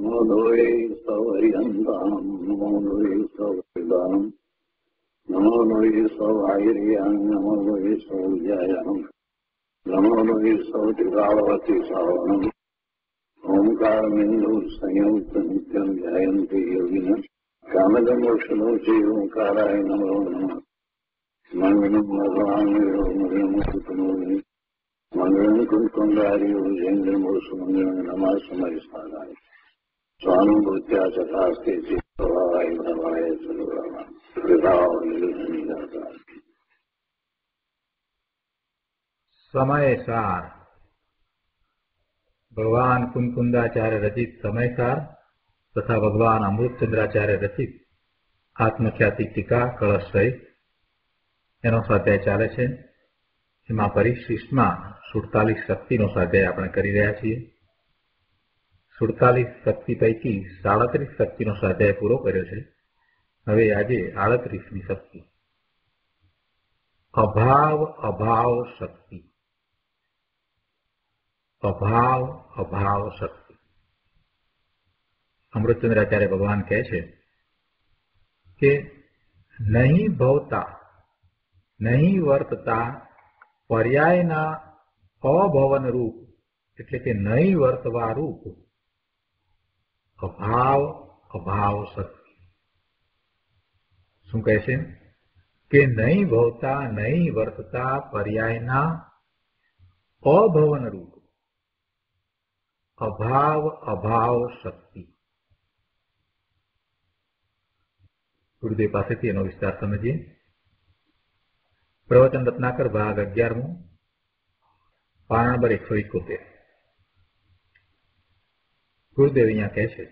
नमो द्वे सौर्यन्तां नमो द्वे सौर्यदां नमो द्वे सौर्यां नमो द्वे सौर्यायां नमो द्वे सौतिकावती सावनम् ओंकारमिन्दु संयुक्त नित्यं ध्यायन्ति योगिनः कामदमोक्षणो ओंकाराय नमो नमः मंगलम भगवान मंगलम मंगलम कुंकुंडारियो जैन्द्रमोसुमंगलम नमा समय स्थानाय स्वानुभूत्या चतास्ते चित्तवाय भवाय चलुरामा कृतावनिदाता। समयसार भगवान कुंकुंदाचार्य रचित समयसार तथा भगवान अमृतचंद्राचार्य रचित आत्मख्याति टीका कलश सहित એનો સ્વાધ્યાય ચાલે છે। એમાં પરિશિષ્ટમાં 47 શક્તિનો સ્વાધ્યાય આપણે કરી રહ્યા છીએ। 47 શક્તિ પૈકી 37 શક્તિનો સ્વાધ્યાય પૂરો કર્યો છે। હવે આજે 38મી શક્તિ અભાવ અભાવ શક્તિ। અભાવ અભાવ શક્તિ। અમૃતચંદ્રાચાર્ય ભગવાન કહે છે કે નહીં ભવતા નહીં વર્તતા પર્યાયના અભવન રૂપ એટલે કે નહીં વર્તવા રૂપ અભાવ અભાવ શક્તિ। શું કહે છે કે નહીં ભવતા નહીં વર્તતા પર્યાયના અભવન રૂપ અભાવ અભાવ શક્તિ। ગુરુદેવ પાસેથી એનો વિસ્તાર સમજીએ। प्रवचन रत्नाकर भाग 11 पारा नंबर 171। गुरुदेव अहींया कहे छे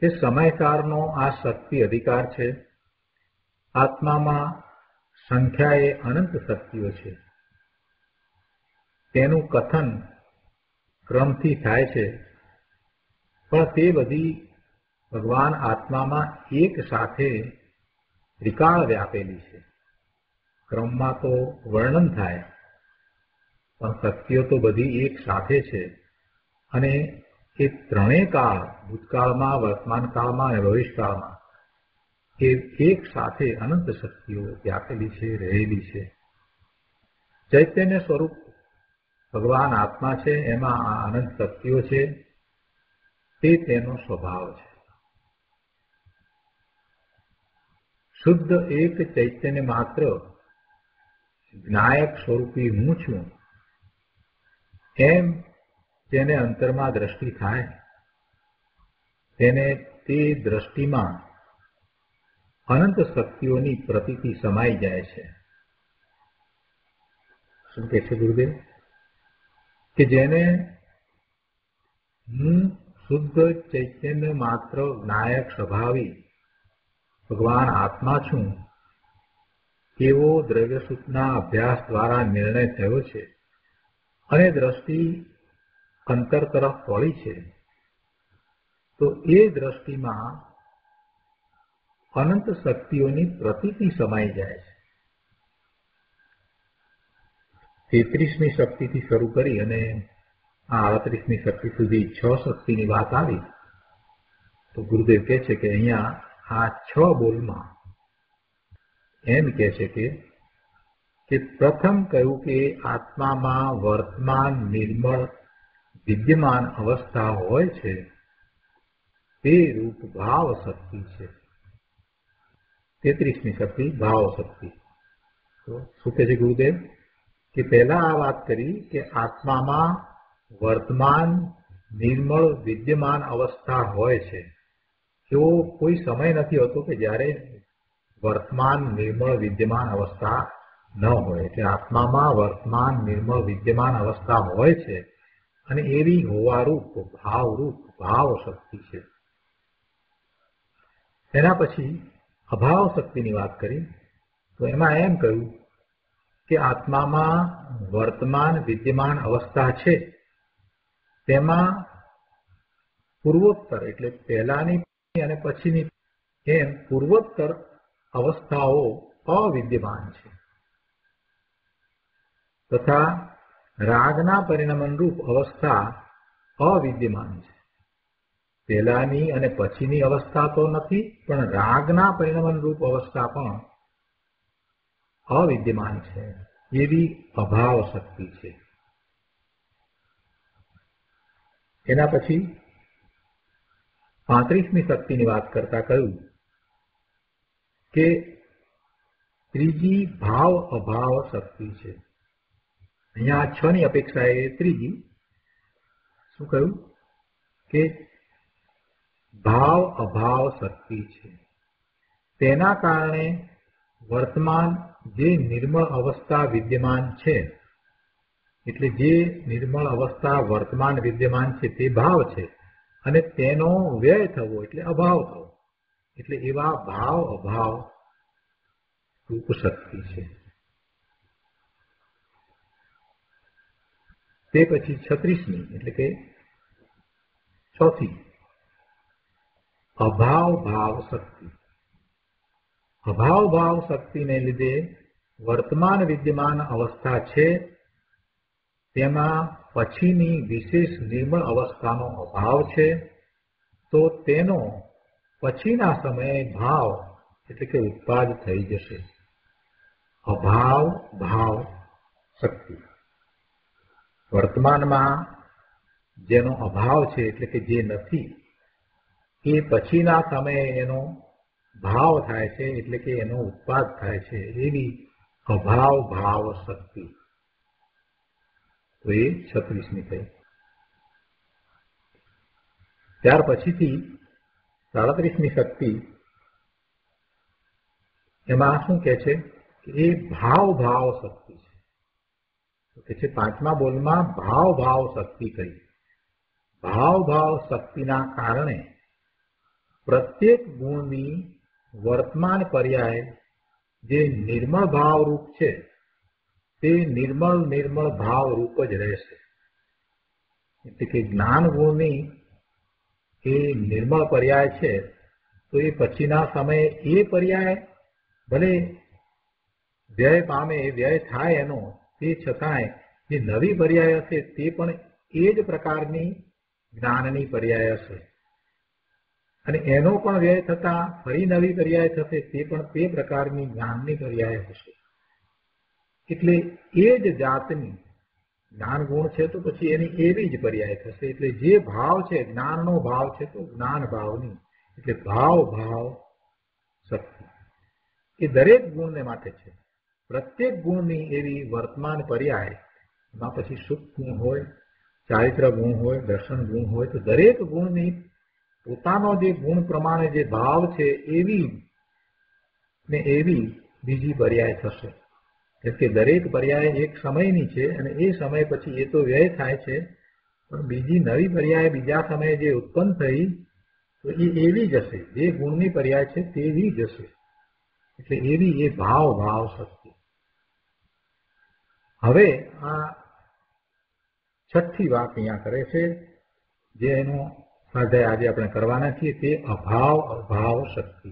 के समयकारनो आ शक्ति अधिकार छे। आत्मामां संख्याए अनंत शक्तिओ छे। तेनुं कथन क्रमथी थाय छे पण ते बधी भगवान आत्मामां एक साथे त्रिकाळ व्यापेली छे। क्रम में तो वर्णन थाय पण शक्तिओ तो बधी एक साथे छे अने ए त्रणेय काल भूतकाल में वर्तमान काल में अने भविष्यकाल में एक साथे अनंत शक्तिओ व्यापेली छे रहेली छे। चैतन्य स्वरूप भगवान आत्मा छे एमां आ अनंत शक्तिओ छे ते तेनो स्वभाव छे। शुद्ध एक चैतन्य मात्र ज्ञायक स्वरूपी हूँ छू एम जेने अंतर में दृष्टि थाय तेने ते दृष्टि में अनंत शक्तिओनी प्रतीति समाई जाए छे। शुं कहे छे गुरुदेव कि जेने हूँ शुद्ध चैतन्य मात्र ज्ञायक स्वभावी भगवान आत्मा छू एवो द्रव्यसूतना अभ्यास द्वारा निर्णय थयो छे अने दृष्टि अंतर तरफ वळी छे तो ए दृष्टि में अनंत शक्तिओनी प्रतीति समाई जाए छे। 33मी शक्ति थी शुरू करी अने आ 38मी शक्ति सुधी 6 शक्तिनी वात आवी तो गुरुदेव कहे छे के अहींया आ 6 बोलमां एम कहे छे के प्रथम कहूं कि आत्मा में वर्तमान निर्मल विद्यमान अवस्था होय छे ते रूप भाव शक्ति छे। 33मी शक्ति भाव शक्ति। तो शुं कहे छे गुरुदेव कि पहला आ बात करी कि आत्मा में वर्तमान निर्मल विद्यमान अवस्था होय छे। एवो कोई समय नहीं होतो कि ज्यारे वर्तमान निर्मल विद्यमान अवस्था न होय। એટલે આત્મામાં વર્તમાન निर्मल विद्यमान अवस्था होय छे અને એવી હોવારૂપ ભાવરૂપ ભાવ શક્તિ છે। એના પછી અભાવ શક્તિની વાત કરી તો એમાં એમ કહ્યું કે આત્મામાં વર્તમાન વિદ્યમાન અવસ્થા છે તેમાં પૂર્વોત્તર એટલે પહેલાની અને પછીની એમ પૂર્વોત્તર अवस्थाओं अविद्यमान है तथा रागना परिणमन रूप अवस्था अविद्यमान है। પહેલાની અને પછીની અવસ્થા તો નથી, પણ રાગના પરિણમન રૂપ અવસ્થા પણ અવિદ્યમાન છે, એવી અભાવ શક્તિ છે. એના પછી 35મી શક્તિની વાત કરતા કહ્યું કે ત્રીજી ભાવ અભાવ શક્તિ છે. અહીંયા 6 ની અપેક્ષાએ ત્રીજી શું કહ્યું કે ભાવ અભાવ શક્તિ છે. તેના કારણે વર્તમાન જે નિર્મળ અવસ્થા વિદ્યમાન છે, એટલે જે નિર્મળ અવસ્થા વર્તમાન વિદ્યમાન છે તે ભાવ છે, અને તેનો વ્યય થવો એટલે અભાવ થવો, એટલે એવા ભાવ અભાવ રૂપ શક્તિ છે. તે પછી 36મી એટલે કે ચોથી અભાવ ભાવ શક્તિ. અભાવ ભાવ શક્તિને લીધે વર્તમાન વિદ્યમાન અવસ્થા છે તેમાં પછીની વિશેષ નિર્મળ અવસ્થાનો અભાવ છે, તો તેનો પછીના સમયે ભાવ એટલે કે ઉત્પાદ થઈ જશે. અભાવ ભાવ શક્તિ વર્તમાનમાં જેનો અભાવ છે એટલે કે જે નથી, એ પછીના સમયે એનો ભાવ થાય છે એટલે કે એનો ઉત્પાદ થાય છે, એવી અભાવ ભાવ શક્તિ. તો એ 36મી થઈ. ત્યાર પછીથી 37મી શક્તિ, એમાં શું કે છે કે એ ભાવ ભાવ શક્તિ છે. તો કે છે 5મા બોલમાં ભાવ ભાવ શક્તિ કહી. ભાવ ભાવ શક્તિના કારણે પ્રત્યેક ગુણની વર્તમાન પર્યાય જે નિર્મળ ભાવ રૂપ છે તે નિર્મળ ભાવ રૂપ જ રહેશે. એટલે કે જ્ઞાન ગુણની એ નિર્મળ પર્યાય છે, તો એ પછીના સમયે એ પર્યાય ભલે વ્યય પામે, વ્યય થાય એનો, તે છતાંય જે નવી પર્યાય હશે તે પણ એ જ પ્રકારની જ્ઞાનની પર્યાય હશે, અને એનો પણ વ્યય થતા ફરી નવી પર્યાય થશે, તે પણ તે પ્રકારની જ્ઞાનની પર્યાય હશે. એટલે એ જ જાતની જ્ઞાન ગુણ છે તો પછી એની એવી જ પર્યાય થશે. એટલે જે ભાવ છે, જ્ઞાનનો ભાવ છે તો જ્ઞાન ભાવની, એટલે ભાવ ભાવ શક્તિ એ દરેક ગુણને માટે છે. પ્રત્યેક ગુણની એવી વર્તમાન પર્યાય, એમાં પછી સુખ ગુણ હોય, ચારિત્ર ગુણ હોય, દર્શન ગુણ હોય, તો દરેક ગુણની પોતાનો જે ગુણ પ્રમાણે જે ભાવ છે એવી ને એવી બીજી પર્યાય થશે. એટલે દરેક પર્યાય એક સમયની છે, અને એ સમય પછી એ તો વ્યય થાય છે, પણ બીજી નવી પર્યાય બીજા સમયે જે ઉત્પન્ન થઈ તો એ એવી જ હશે, જે ગુણની પર્યાય છે તેવી જ હશે. એટલે એવી એ ભાવ ભાવ શક્તિ. હવે આ 6ઠ્ઠી વાત અહીંયા કરે છે, જે એનો સ્વાધ્યાય આજે આપણે કરવાના છીએ, તે અભાવ અભાવ શક્તિ.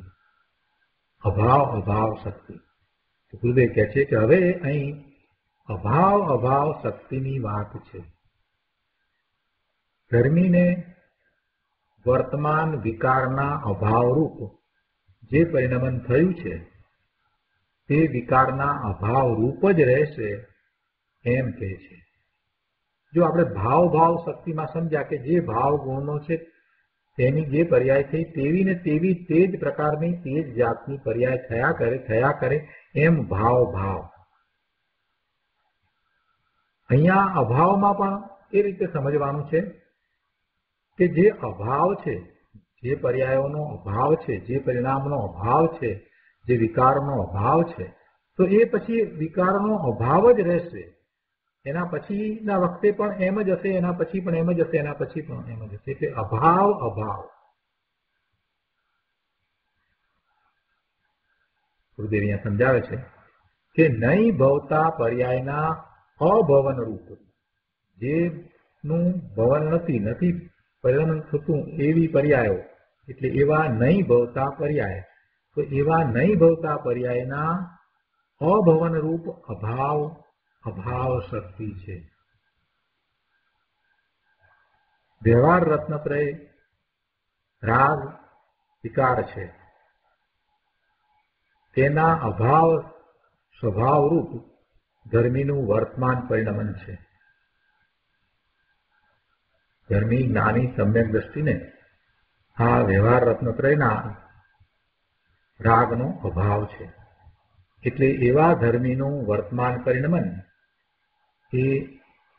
અભાવ અભાવ શક્તિ. ગુરુદેવ કહે છે કે હવે અહીં અભાવ અભાવ શક્તિની વાત છે. ધર્મીને વર્તમાન વિકારના અભાવરૂપ જે પરિણમન થયું છે તે વિકારના અભાવ રૂપ જ રહેશે એમ કહે છે. જો આપણે ભાવ ભાવ શક્તિમાં સમજ્યા કે જે ભાવ ગુણનો છે તેની જે પર્યાય થઈ તેવી ને તેવી તે જ પ્રકારની તે જ જાતની પર્યાય થયા કરે એમ ભાવ ભાવ. અહીંયા અભાવમાં પણ એ રીતે સમજવાનું છે કે જે અભાવ છે, જે પર્યાયોનો અભાવ છે, જે પરિણામનો અભાવ છે, જે વિકારનો અભાવ છે, તો એ પછી વિકારનો અભાવ જ રહેશે. એના પછીના વખતે પણ એમ જ હશે, એના પછી પણ એમ જ હશે, એના પછી પણ એમ જ હશે. એટલે અભાવ અભાવ. ગુરુદેવ અહીંયા સમજાવે છે કે નહીં ભવતા પર્યાયના અભવન રૂપ, જેનું ભવન નથી પરિણમન થતું એવી પર્યાયો, એટલે એવા નહીં ભવતા પર્યાય. તો એવા નહીં ભવતા પર્યાયના અભવન રૂપ અભાવ અભાવ શક્તિ છે. વ્યવહાર રત્નત્રય રાગ વિકાર છે, તેના અભાવ સ્વભાવરૂપ ધર્મીનું વર્તમાન પરિણમન છે. ધર્મી જ્ઞાની સમ્યક દ્રષ્ટિને આ વ્યવહાર રત્નત્રયના રાગનો અભાવ છે. એટલે એવા ધર્મીનું વર્તમાન પરિણમન એ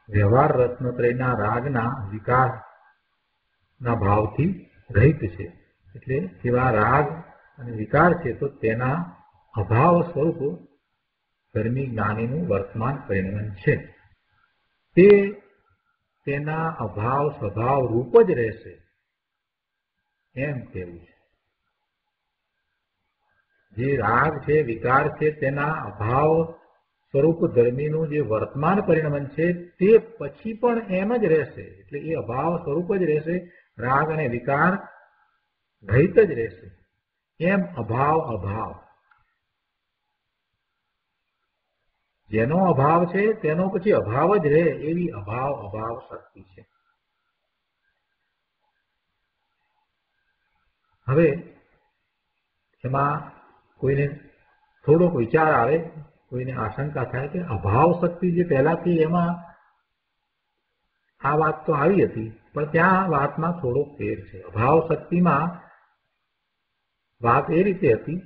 વ્યવહાર રત્નત્રયના રાગના વિકારના ભાવથી રહિત છે. એટલે એવા રાગ અને વિકાર છે તો તેના અભાવ સ્વરૂપ ધર્મી જ્ઞાનીનું વર્તમાન પરિણમન છે. તે તેના અભાવ સ્વભાવ રૂપ જ રહેશે એમ કહેવું છે. જે રાગ છે, વિકાર છે, તેના અભાવ સ્વરૂપ ધર્મીનું જે વર્તમાન પરિણમન છે તે પછી પણ એમ જ રહેશે. એટલે એ અભાવ સ્વરૂપ જ રહેશે, રાગ અને વિકાર રહિત જ રહેશે. એમ અભાવ અભાવ, જેનો અભાવ છે તેનો પછી અભાવ જ રહે એવી અભાવ અભાવ શક્તિ છે. હવે એમાં કોઈને થોડોક વિચાર આવે, કોઈને આશંકા થાય કે અભાવ શક્તિ જે પહેલાથી એમાં આ વાત તો આવી હતી, પણ ત્યાં વાતમાં થોડોક ફેર છે. અભાવ શક્તિમાં વાત એ રીતે હતી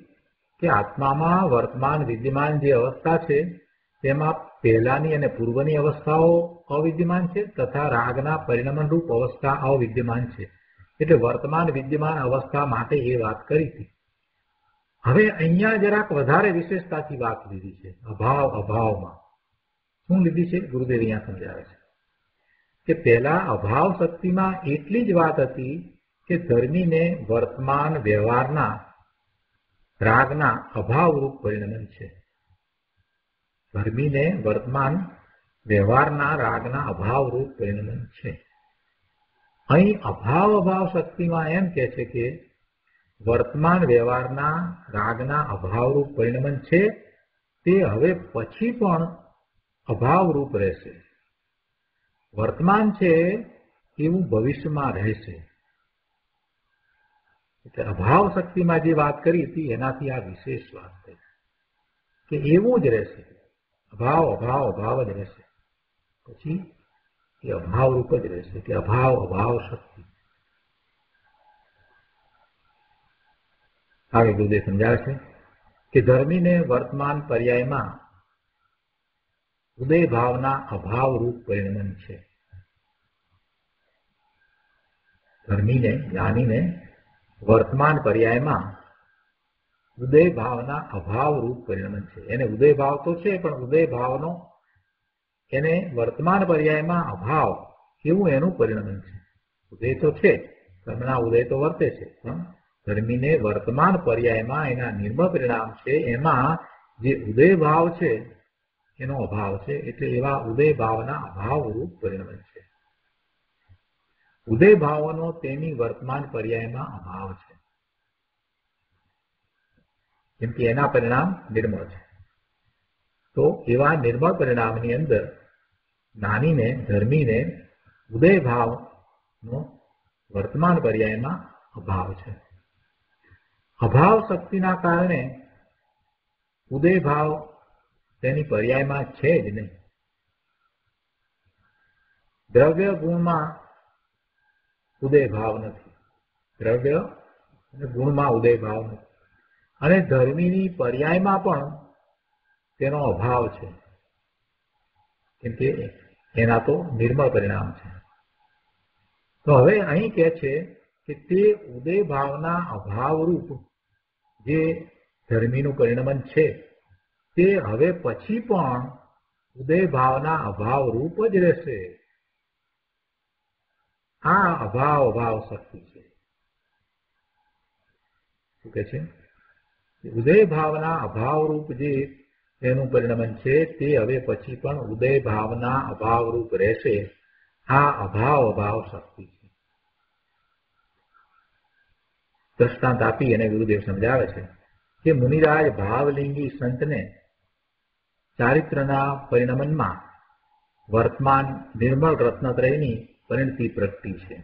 કે આત્મામાં વર્તમાન વિદ્યમાન જે અવસ્થા છે તેમાં પહેલાની અને પૂર્વની અવસ્થાઓ અવિદ્યમાન છે તથા રાગના પરિણમન રૂપ અવસ્થા અવિદ્યમાન છે. એટલે વર્તમાન વિદ્યમાન અવસ્થા માટે એ વાત કરી હતી. હવે અહીંયા જરાક વધારે વિશેષતાથી વાત લીધી છે. અભાવ અભાવમાં શું લીધી છે ગુરુદેવ અહીંયા સમજાવે છે કે પહેલા અભાવ શક્તિમાં એટલી જ વાત હતી કે ધર્મીને વર્તમાન વ્યવહારના રાગના અભાવરૂપ પરિણમન છે. ધર્મીને વર્તમાન વ્યવહારના રાગના અભાવરૂપ પરિણમન છે. અહીં અભાવ અભાવ શક્તિમાં એમ કહે છે કે વર્તમાન વ્યવહારના રાગના અભાવરૂપ પરિણમન છે તે હવે પછી પણ અભાવરૂપ રહેશે. વર્તમાન છે એવું ભવિષ્યમાં રહેશે. એટલે અભાવ શક્તિમાં જે વાત કરી હતી એનાથી આ વિશેષ વાત થઈ કે એવું જ રહેશે. અભાવ અભાવ અભાવ જ રહેશે, પછી એ અભાવરૂપ જ રહેશે. એટલે અભાવ અભાવ શક્તિ. હવે ગુરુદેવ સમજાવે છે કે ધર્મીને વર્તમાન પર્યાયમાં ઉદય ભાવના અભાવરૂપ પરિણમન છે. ધર્મીને જ્ઞાનીને વર્તમાન પર્યાયમાં ઉદય ભાવના અભાવરૂપ પરિણમન છે. એને ઉદય ભાવ તો છે પણ ઉદય ભાવનો એને વર્તમાન પર્યાયમાં અભાવ એવું એનું પરિણમન છે. ઉદય તો છે, કર્મના ઉદય તો વર્તે છે, પણ ધર્મીને વર્તમાન પર્યાયમાં એના નિર્મળ પરિણામ છે એમાં જે ઉદય ભાવ છે એનો અભાવ છે. એટલે એવા ઉદય ભાવના અભાવરૂપ પરિણમન છે. ઉદય ભાવનો તેની વર્તમાન પર્યાયમાં અભાવ છે, કેમ કે એના પરિણામ નિર્મળ છે. તો એવા નિર્મળ પરિણામની અંદર જ્ઞાનીને ધર્મીને ઉદય ભાવનો વર્તમાન પર્યાયમાં અભાવ છે. અભાવ શક્તિના કારણે ઉદય ભાવ તેની પર્યાયમાં છે જ નહીં. દ્રવ્ય ગુણમાં ઉદય ભાવ નથી, દ્રવ્ય અને ગુણમાં ઉદય ભાવ નથી, અને ધર્મીની પર્યાયમાં પણ તેનો અભાવ છે, કેમ કે એના તો નિર્મળ પરિણામ છે. તો હવે અહીં કહે છે કે તે ઉદય ભાવના અભાવરૂપ જે ધર્મીનું પરિણમન છે તે હવે પછી પણ ઉદય ભાવના અભાવરૂપ જ રહેશે. આ અભાવ અભાવ શક્તિ છે. શું કહે છે? ઉદય ભાવના અભાવરૂપ જે એનું પરિણમન છે તે હવે પછી પણ ઉદય ભાવના અભાવરૂપ રહેશે. આ અભાવ અભાવ શક્તિ છે. દ્રષ્ટાંત આપી અને ગુરુદેવ સમજાવે છે કે મુનિરાજ ભાવલિંગી સંતને ચારિત્રના પરિણમનમાં વર્તમાન નિર્મળ રત્નત્રયની પરિણતિ પ્રગટી છે.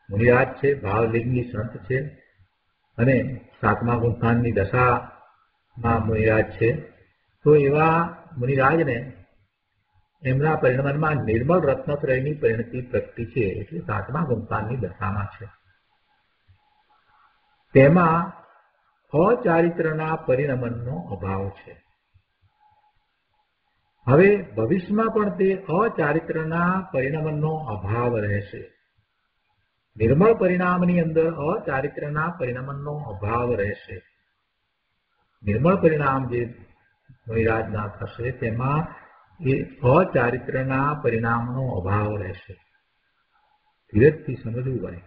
મુનિરાજ છે, ભાવલિંગી સંત છે અને 7મા ગુણસ્થાનની દશામાં મુનિરાજ છે. તો એવા મુનિરાજને એમના પરિણમનમાં નિર્મળ રત્નત્રયની પરિણતિ પ્રગટી છે, એટલે 7મા ગુણસ્થાનની દશામાં છે. તેમાં અચારિત્રના પરિણમનનો અભાવ છે. હવે ભવિષ્યમાં પણ તે અચારિત્રના પરિણમનનો અભાવ રહેશે. નિર્મળ પરિણામની અંદર અચારિત્રના પરિણમનનો અભાવ રહેશે. નિર્મળ પરિણામ જે મુનિરાજના થશે તેમાં એ અચારિત્રના પરિણામનો અભાવ રહેશે. ધીરજથી સમજવું પડે.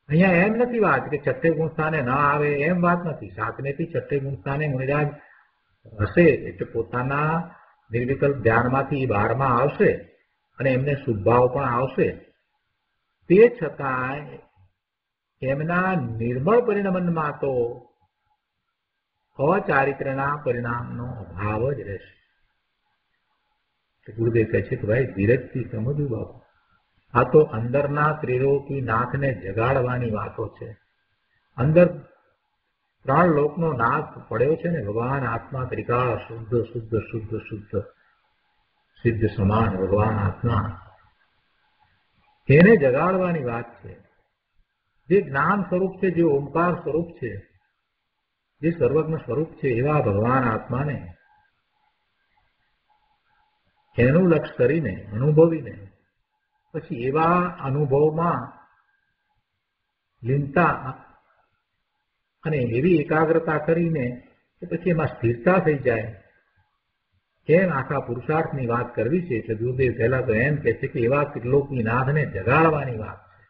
અહીંયા એમ નથી વાત કે 6 ગુણસ્થાને ન આવે, એમ વાત નથી. 7મે થી 6 ગુણસ્થાને મુનિરાજ હશે એટલે પોતાના નિર્વિકલ્પ ધ્યાનમાંથી 12માં આવશે અને એમને શુભભાવ પણ આવશે. તે છતાં એમના નિર્મળ પરિણમનમાં તો અચારિત્રના પરિણામનો અભાવ જ રહેશે. ગુરુદેવ કહે છે કે ભાઈ ધીરજથી સમજવું બાબુ, આ તો અંદરના ત્રિલોકી નાથને જગાડવાની વાતો છે. અંદર 3 લોકનો નાથ પડ્યો છે ને, ભગવાન આત્મા ત્રિકાળ શુદ્ધ શુદ્ધ શુદ્ધ શુદ્ધ સિદ્ધ સમાન ભગવાન આત્મા, એને જગાડવાની વાત છે. જે જ્ઞાન સ્વરૂપ છે, જે ઓમકાર સ્વરૂપ છે, જે સર્વજ્ઞ સ્વરૂપ છે, એવા ભગવાન આત્માને એનું લક્ષ્ય કરીને અનુભવીને પછી એવા અનુભવમાં લીનતા અને એવી એકાગ્રતા કરીને કે પછી એમાં સ્થિરતા થઈ જાય, એમ આખા પુરુષાર્થની વાત કરવી છે. એટલે ગુરુદેવ પહેલા તો એમ કહે છે કે એવા ત્રિલોકી નાથને જગાડવાની વાત છે.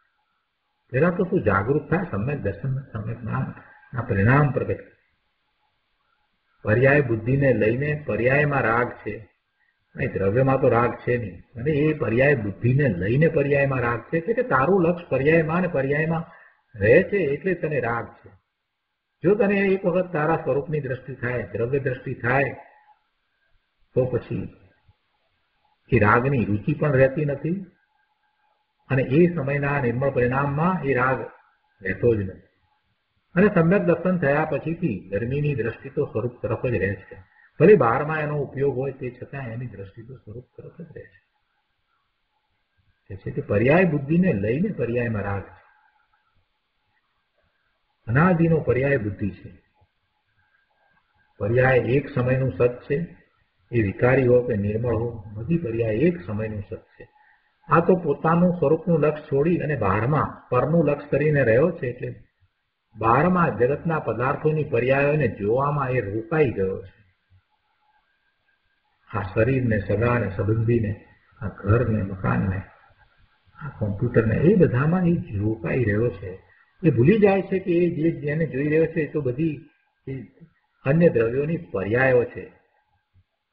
પહેલા તો તું જાગૃત થાય, સમ્યક દર્શન સમ્યક જ્ઞાનના પરિણામ પ્રગટ. પર્યાય બુદ્ધિને લઈને પર્યાયમાં રાગ છે, નહીં દ્રવ્યમાં તો રાગ છે નહીં. અને એ પર્યાય બુદ્ધિને લઈને પર્યાયમાં રાગ છે, એટલે કે તારું લક્ષ પર્યાયમાં ને પર્યાયમાં રહે છે એટલે તને રાગ છે. જો તને એક વખત તારા સ્વરૂપની દ્રષ્ટિ થાય, દ્રવ્ય દ્રષ્ટિ થાય, તો પછી એ રાગની રુચિ પણ રહેતી નથી અને એ સમયના નિર્મળ પરિણામમાં એ રાગ રહેતો જ નથી. અને સમ્યક દર્શન થયા પછીથી ગરમીની દ્રષ્ટિ તો સ્વરૂપ તરફ જ રહે છે. ભલે 12માં એનો ઉપયોગ હોય તે છતાં એની દ્રષ્ટિ તો સ્વરૂપ તરફ જ રહે છે. પર્યાય બુદ્ધિને લઈને પર્યાયમાં રાગ છે. અનાદિનો પર્યાય બુદ્ધિ છે. પર્યાય એક સમયનું સત છે, એ વિકારી હો કે નિર્મળ હો, બધી પર્યાય એક સમયનું સત છે. આ તો પોતાનું સ્વરૂપનું લક્ષ છોડી અને 12માં પરનું લક્ષ કરીને રહ્યો છે, એટલે 12માં જગતના પદાર્થોની પર્યાયોને જોવામાં એ રોકાઈ ગયો છે. આ શરીરને, સગાને, સંબંધીને, આ ઘરને, મકાનને, આ કોમ્પ્યુટરને, એ બધામાં એ રોકાઈ રહ્યો છે. એ ભૂલી જાય છે કે એ જેને જોઈ રહ્યો છે એ તો બધી અન્ય દ્રવ્યોની પર્યાયો છે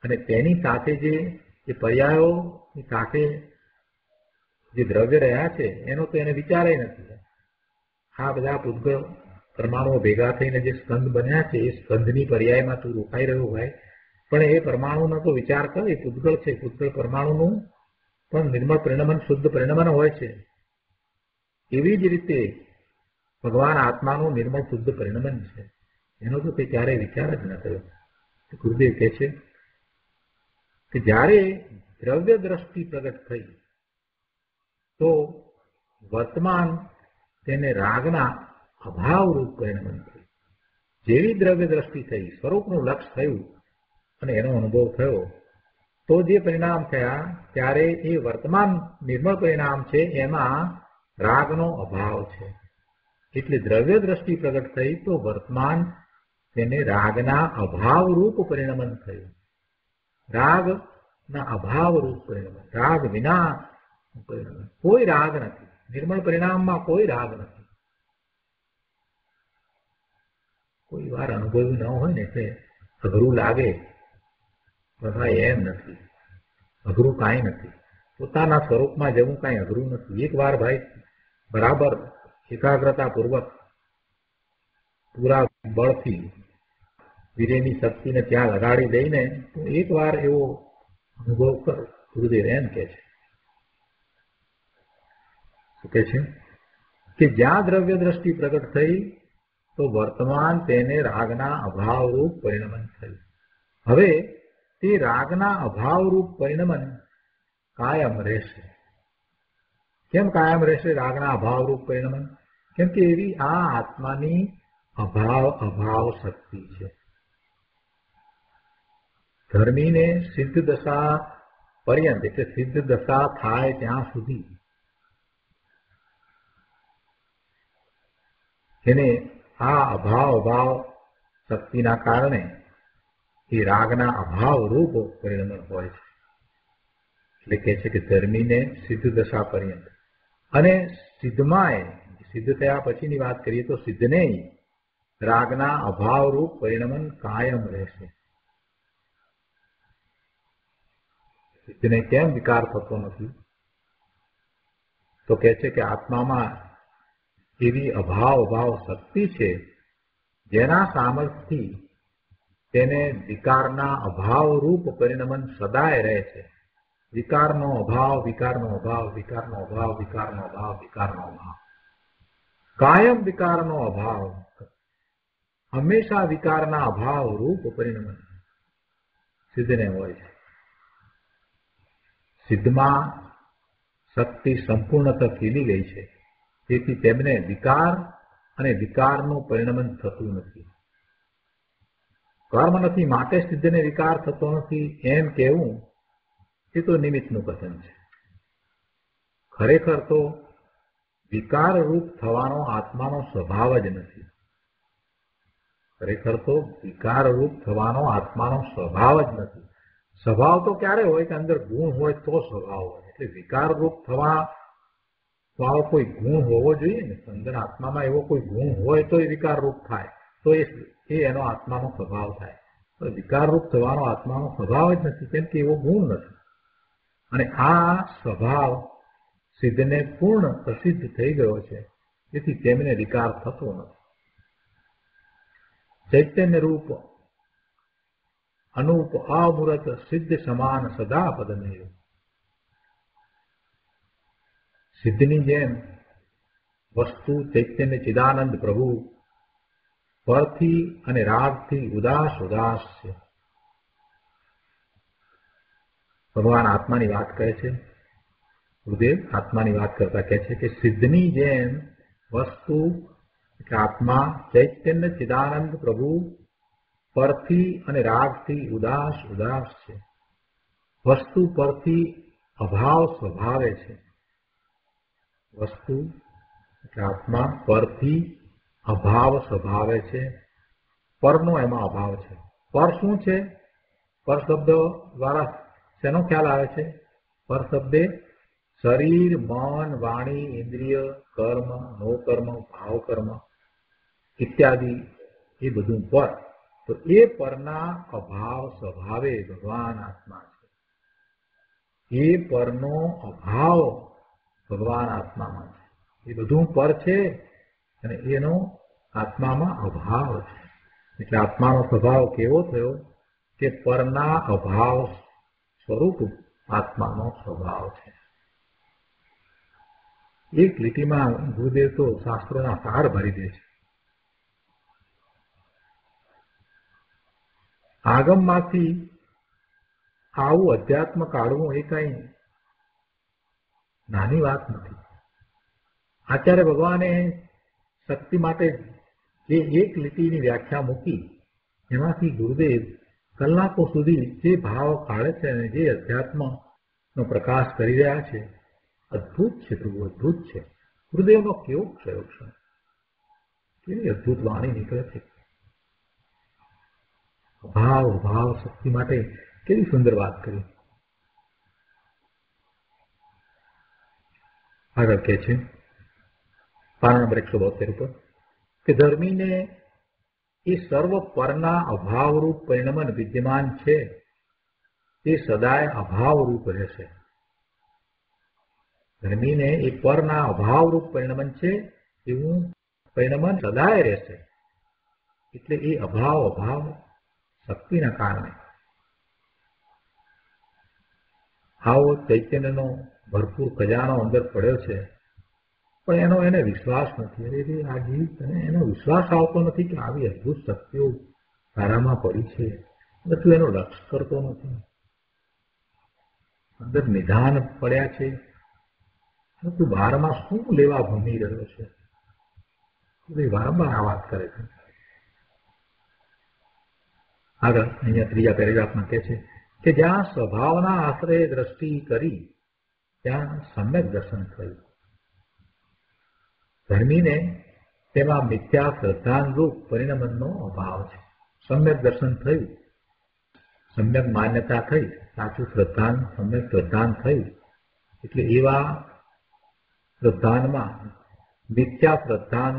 અને તેની સાથે જે પર્યાયોની સાથે જે દ્રવ્ય રહ્યા છે એનો તો એને વિચાર નથી. આ બધા પૂતગળ પરમાણુઓ ભેગા થઈને જે સ્કંદ બન્યા છે એ સ્કંદની પર્યાયમાં તું રોકાઈ રહ્યો હોય, પણ એ પરમાણુનો તો વિચાર કર. એ પૂતગળ છે, પૂતગળ પરમાણુનું પણ નિર્મળ પરિણમન, શુદ્ધ પરિણમન હોય છે. એવી જ રીતે ભગવાન આત્માનું નિર્મળ શુદ્ધ પરિણમન છે, એનો તો તે ક્યારેય વિચાર જ ન કર્યો. ગુરુદેવ કહે છે કે જ્યારે દ્રવ્ય દ્રષ્ટિ પ્રગટ થઈ તો વર્તમાન તેને રાગના અભાવરૂપ પરિણમન થયું. જેવી દ્રવ્ય દ્રષ્ટિ થઈ, સ્વરૂપનું લક્ષ થયું અને એનો અનુભવ થયો, તો જે પરિણામ થયા ત્યારે એ વર્તમાન નિર્મળ પરિણામ છે એમાં રાગનો અભાવ છે. એટલે દ્રવ્ય દ્રષ્ટિ પ્રગટ થઈ તો વર્તમાન તેને રાગના અભાવરૂપ પરિણમન થયું. રાગના અભાવરૂપ પરિણમન, રાગ વિના પરિણમન. કોઈ રાગ નથી નિર્મળ પરિણામમાં, કોઈ રાગ નથી. કોઈ વાર અનુભવી ન હોય ને એટલે અઘરું લાગે, પણ એમ નથી. અઘરું કાંઈ નથી. પોતાના સ્વરૂપમાં જવું કાંઈ અઘરું નથી. એક વાર ભાઈ બરાબર એકાગ્રતા પૂર્વક પૂરા બળથી વીર્યની શક્તિને ત્યાં લગાડી દઈને તો એક વાર એવો અનુભવ કરો. ગુરુદેવ એમ કે છે, શું કે છે કે જ્યાં દ્રવ્ય દ્રષ્ટિ પ્રગટ થઈ તો વર્તમાન તેને રાગના અભાવરૂપ પરિણમન થયું. હવે તે રાગના અભાવરૂપ પરિણમન કાયમ રહેશે. કેમ કાયમ રહેશે રાગના અભાવરૂપ પરિણમન? કેમ કે એવી આ આત્માની અભાવ શક્તિ છે. ધર્મીને સિદ્ધ દશા પર્યંત એટલે સિદ્ધ દશા થાય ત્યાં સુધી એને આ અભાવ શક્તિના કારણે એ રાગના અભાવ રૂપ પરિણમન હોય છે. એટલે કહે છે કે ધર્મીને સિદ્ધ દશા પર્યંત, અને સિદ્ધમાં સિદ્ધ થયા પછીની વાત કરીએ તો સિદ્ધને રાગના અભાવરૂપ પરિણમન કાયમ રહેશે. સિદ્ધને કેમ વિકાર થતો નથી? તો કહે છે કે આત્મામાં એવી અભાવ શક્તિ છે જેના સામર્થ્યથી તેને વિકારના અભાવરૂપ પરિણમન સદાય રહે છે. વિકારનો અભાવ, વિકારનો અભાવ, વિકારનો અભાવ, વિકારનો અભાવ, વિકારનો અભાવ, કાયમ વિકારનો અભાવ, હંમેશા વિકારના અભાવ રૂપ પરિણમન સિદ્ધને હોય છે. સિદ્ધમાં શક્તિ સંપૂર્ણતઃ ખીલી ગઈ છે, તેથી તેમને વિકાર અને વિકારનું પરિણમન થતું નથી. કર્મ નથી માટે સિદ્ધને વિકાર થતો નથી એમ કહેવું એ તો નિમિત્તનું કથન છે. ખરેખર તો વિકાર રૂપ થવાનો આત્માનો સ્વભાવ જ નથી. ખરેખર તો વિકાર રૂપ થવાનો આત્માનો સ્વભાવ જ નથી. સ્વભાવ તો ક્યારે હોય કે અંદર ગુણ હોય તો સ્વભાવ હોય. એટલે વિકાર રૂપ થવા વાળો કોઈ ગુણ હોવો જોઈએ ને. અંદર આત્મામાં એવો કોઈ ગુણ હોય તો એ વિકાર રૂપ થાય, તો એ એનો આત્માનો સ્વભાવ થાય. તો વિકાર રૂપ થવાનો આત્માનો સ્વભાવ જ નથી, કેમ કે એવો ગુણ નથી. અને આ સ્વભાવ સિદ્ધને પૂર્ણ પ્રસિદ્ધ થઈ ગયો છે, તેથી તેમને વિકાર થતો નથી. ચૈતન્ય રૂપ અનુપ અમૂર્ત સિદ્ધ સમાન સદા પદમેવ. સિદ્ધની જેમ વસ્તુ ચૈતન્ય ચિદાનંદ પ્રભુ પરથી અને રાગથી ઉદાસ છે. ભગવાન આત્માની વાત કરે છે. ગુરુદેવ આત્માની વાત કરતા કહે છે કે સિદ્ધની જેમ વસ્તુ એટલે આત્મા ચૈતન્ય ચિદાનંદ પ્રભુ પરથી અને રાગથી ઉદાસ છે. વસ્તુ પરથી અભાવ સ્વભાવે છે. વસ્તુ એટલે આત્મા પરથી અભાવ સ્વભાવે છે. પરનો એમાં અભાવ છે. પર શું છે? પર શબ્દ દ્વારા શેનો ખ્યાલ આવે છે? પર શબ્દે શરીર, મન, વાણી, ઇન્દ્રિય, કર્મ, નો કર્મ, ભાવ કર્મ ઇત્યાદિ એ બધું પર. તો એ પરના અભાવ સ્વભાવે ભગવાન આત્મા છે. એ પરનો અભાવ ભગવાન આત્મામાં છે. એ બધું પર છે અને એનો આત્મામાં અભાવ છે. એટલે આત્માનો સ્વભાવ કેવો થયો કે પરના અભાવ સ્વરૂપ આત્માનો સ્વભાવ છે. એક લીટીમાં ગુરુદેવ તો શાસ્ત્રોના સાર ભરી દે છે. આગમમાંથી આવું અધ્યાત્મ કાઢવું એ કઈ નાની વાત નથી. આચાર્ય ભગવાને શક્તિ માટે જે એક લીટીની વ્યાખ્યા મૂકી એમાંથી ગુરુદેવ કલાકો સુધી જે ભાવ કાઢે છે અને જે અધ્યાત્મનો પ્રકાશ કરી રહ્યા છે, અદ્ભુત છે પ્રભુ, અદ્ભુત છે. ગુરુદેવનો કેવો પ્રયોગ છે, કેવી અદ્ભુત વાણી નીકળે છે. ભાવ શક્તિ માટે કેવી સુંદર વાત કરી. આગળ કહે છે પાના નંબર 172 ઉપર કે ધર્મીને એ સર્વ પરના અભાવરૂપ પરિણમન વિદ્યમાન છે તે સદાય અભાવરૂપ રહેશે. ધર્મીને એ પરના અભાવરૂપ પરિણમન છે એવું પરિણમન સદાય રહેશે. એટલે એ અભાવ શક્તિના કારણે આવો ચૈતન્યનો ભરપૂર ખજાનો અંદર પડ્યો છે, પણ એનો એને વિશ્વાસ નથી. અરે આ જીવ તને એનો વિશ્વાસ આવતો નથી કે આવી અદભુત શક્તિઓ તારામાં પડી છે, એટલે તું એનો લક્ષ કરતો નથી. અંદર નિધાન પડ્યા છે, તું બહારમાં શું લેવા ભમી રહ્યો છે? વારંવાર આ વાત કરે છે. આગળ અહીંયા ત્રીજા પેરેગ્રાફમાં કહે છે કે જ્યાં સ્વભાવના આશ્રય દ્રષ્ટિ કરી ત્યાં સમ્યક દર્શન થયું. ધર્મીને તેમાં મિથ્યા શ્રદ્ધાનુરૂપ પરિણમનનો અભાવ છે. સમ્યક દર્શન થયું, સમ્યક માન્યતા થઈ, સાચું શ્રદ્ધાન, સમ્યક શ્રદ્ધાન થયું, એટલે એવા શ્રદ્ધાનમાં મિથ્યા શ્રદ્ધાન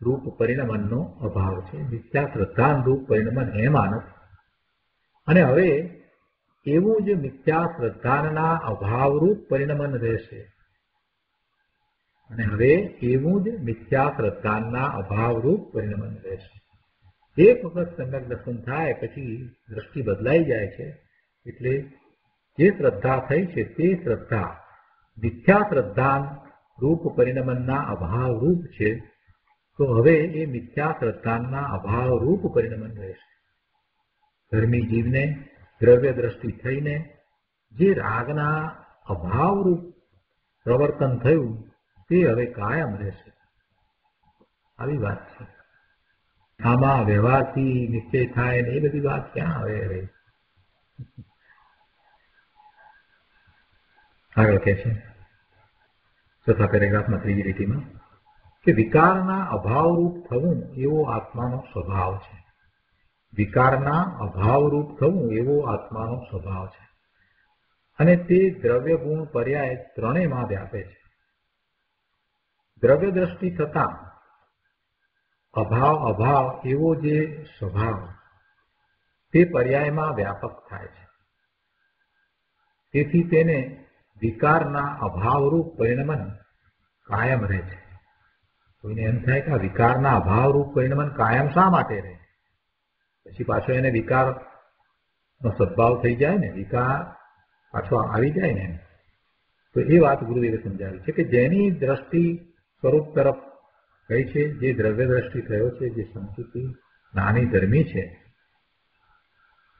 રૂપ પરિણમનનો અભાવ છે. મિથ્યા શ્રદ્ધાન રૂપ પરિણમન એમાં નથી. અને હવે એવું જ મિથ્યા શ્રદ્ધાનના અભાવરૂપ પરિણમન રહેશે. અને હવે એવું જ મિથ્યા શ્રદ્ધાનના અભાવરૂપ પરિણમન રહેશે. એક વખત સમ્યક દર્શન થાય પછી દ્રષ્ટિ બદલાઈ જાય છે. એટલે જે શ્રદ્ધા થઈ છે તે શ્રદ્ધા મિથ્યા શ્રદ્ધાન રૂપ પરિણમનના અભાવ રૂપ છે. તો હવે એ મિથ્યા શ્રદ્ધાનના અભાવ રૂપ પરિણમન રહેશે. ધર્મી જીવને દ્રવ્ય દ્રષ્ટિ થઈને જે રાગના અભાવરૂપ પ્રવર્તન થયું તે હવે કાયમ રહેશે. આવી વાત છે. આમાં વ્યવહારથી નિશ્ચય થાય ને એ બધી વાત ક્યાં હવે રહી. આગળ કહે છે ચોથા પેરેગ્રાફમાં ત્રીજી લીટીમાં કે વિકારના અભાવરૂપ થવું એવો આત્માનો સ્વભાવ છે. વિકારના અભાવરૂપ થવું એવો આત્માનો સ્વભાવ છે. અને તે દ્રવ્ય ગુણ પર્યાય ત્રણેયમાં વ્યાપે છે. દ્રવ્ય દ્રષ્ટિ થતા અભાવ એવો જે સ્વભાવ તે પર્યાયમાં વ્યાપક થાય છે. તેથી તેને વિકારના અભાવરૂપ પરિણમન કાયમ રહે છે. કોઈને એમ થાય કે આ વિકારના અભાવરૂપ પરિણમન કાયમ શા માટે રહે? પછી પાછો એને વિકારનો સદભાવ થઈ જાય ને, વિકાર પાછો આવી જાય ને. તો એ વાત ગુરુદેવે સમજાવી છે કે જેની દ્રષ્ટિ સ્વરૂપ તરફ ગઈ છે, જે દ્રવ્ય દ્રષ્ટિ થયો છે, જે સંસ્કૃતિ નાની ધર્મી છે,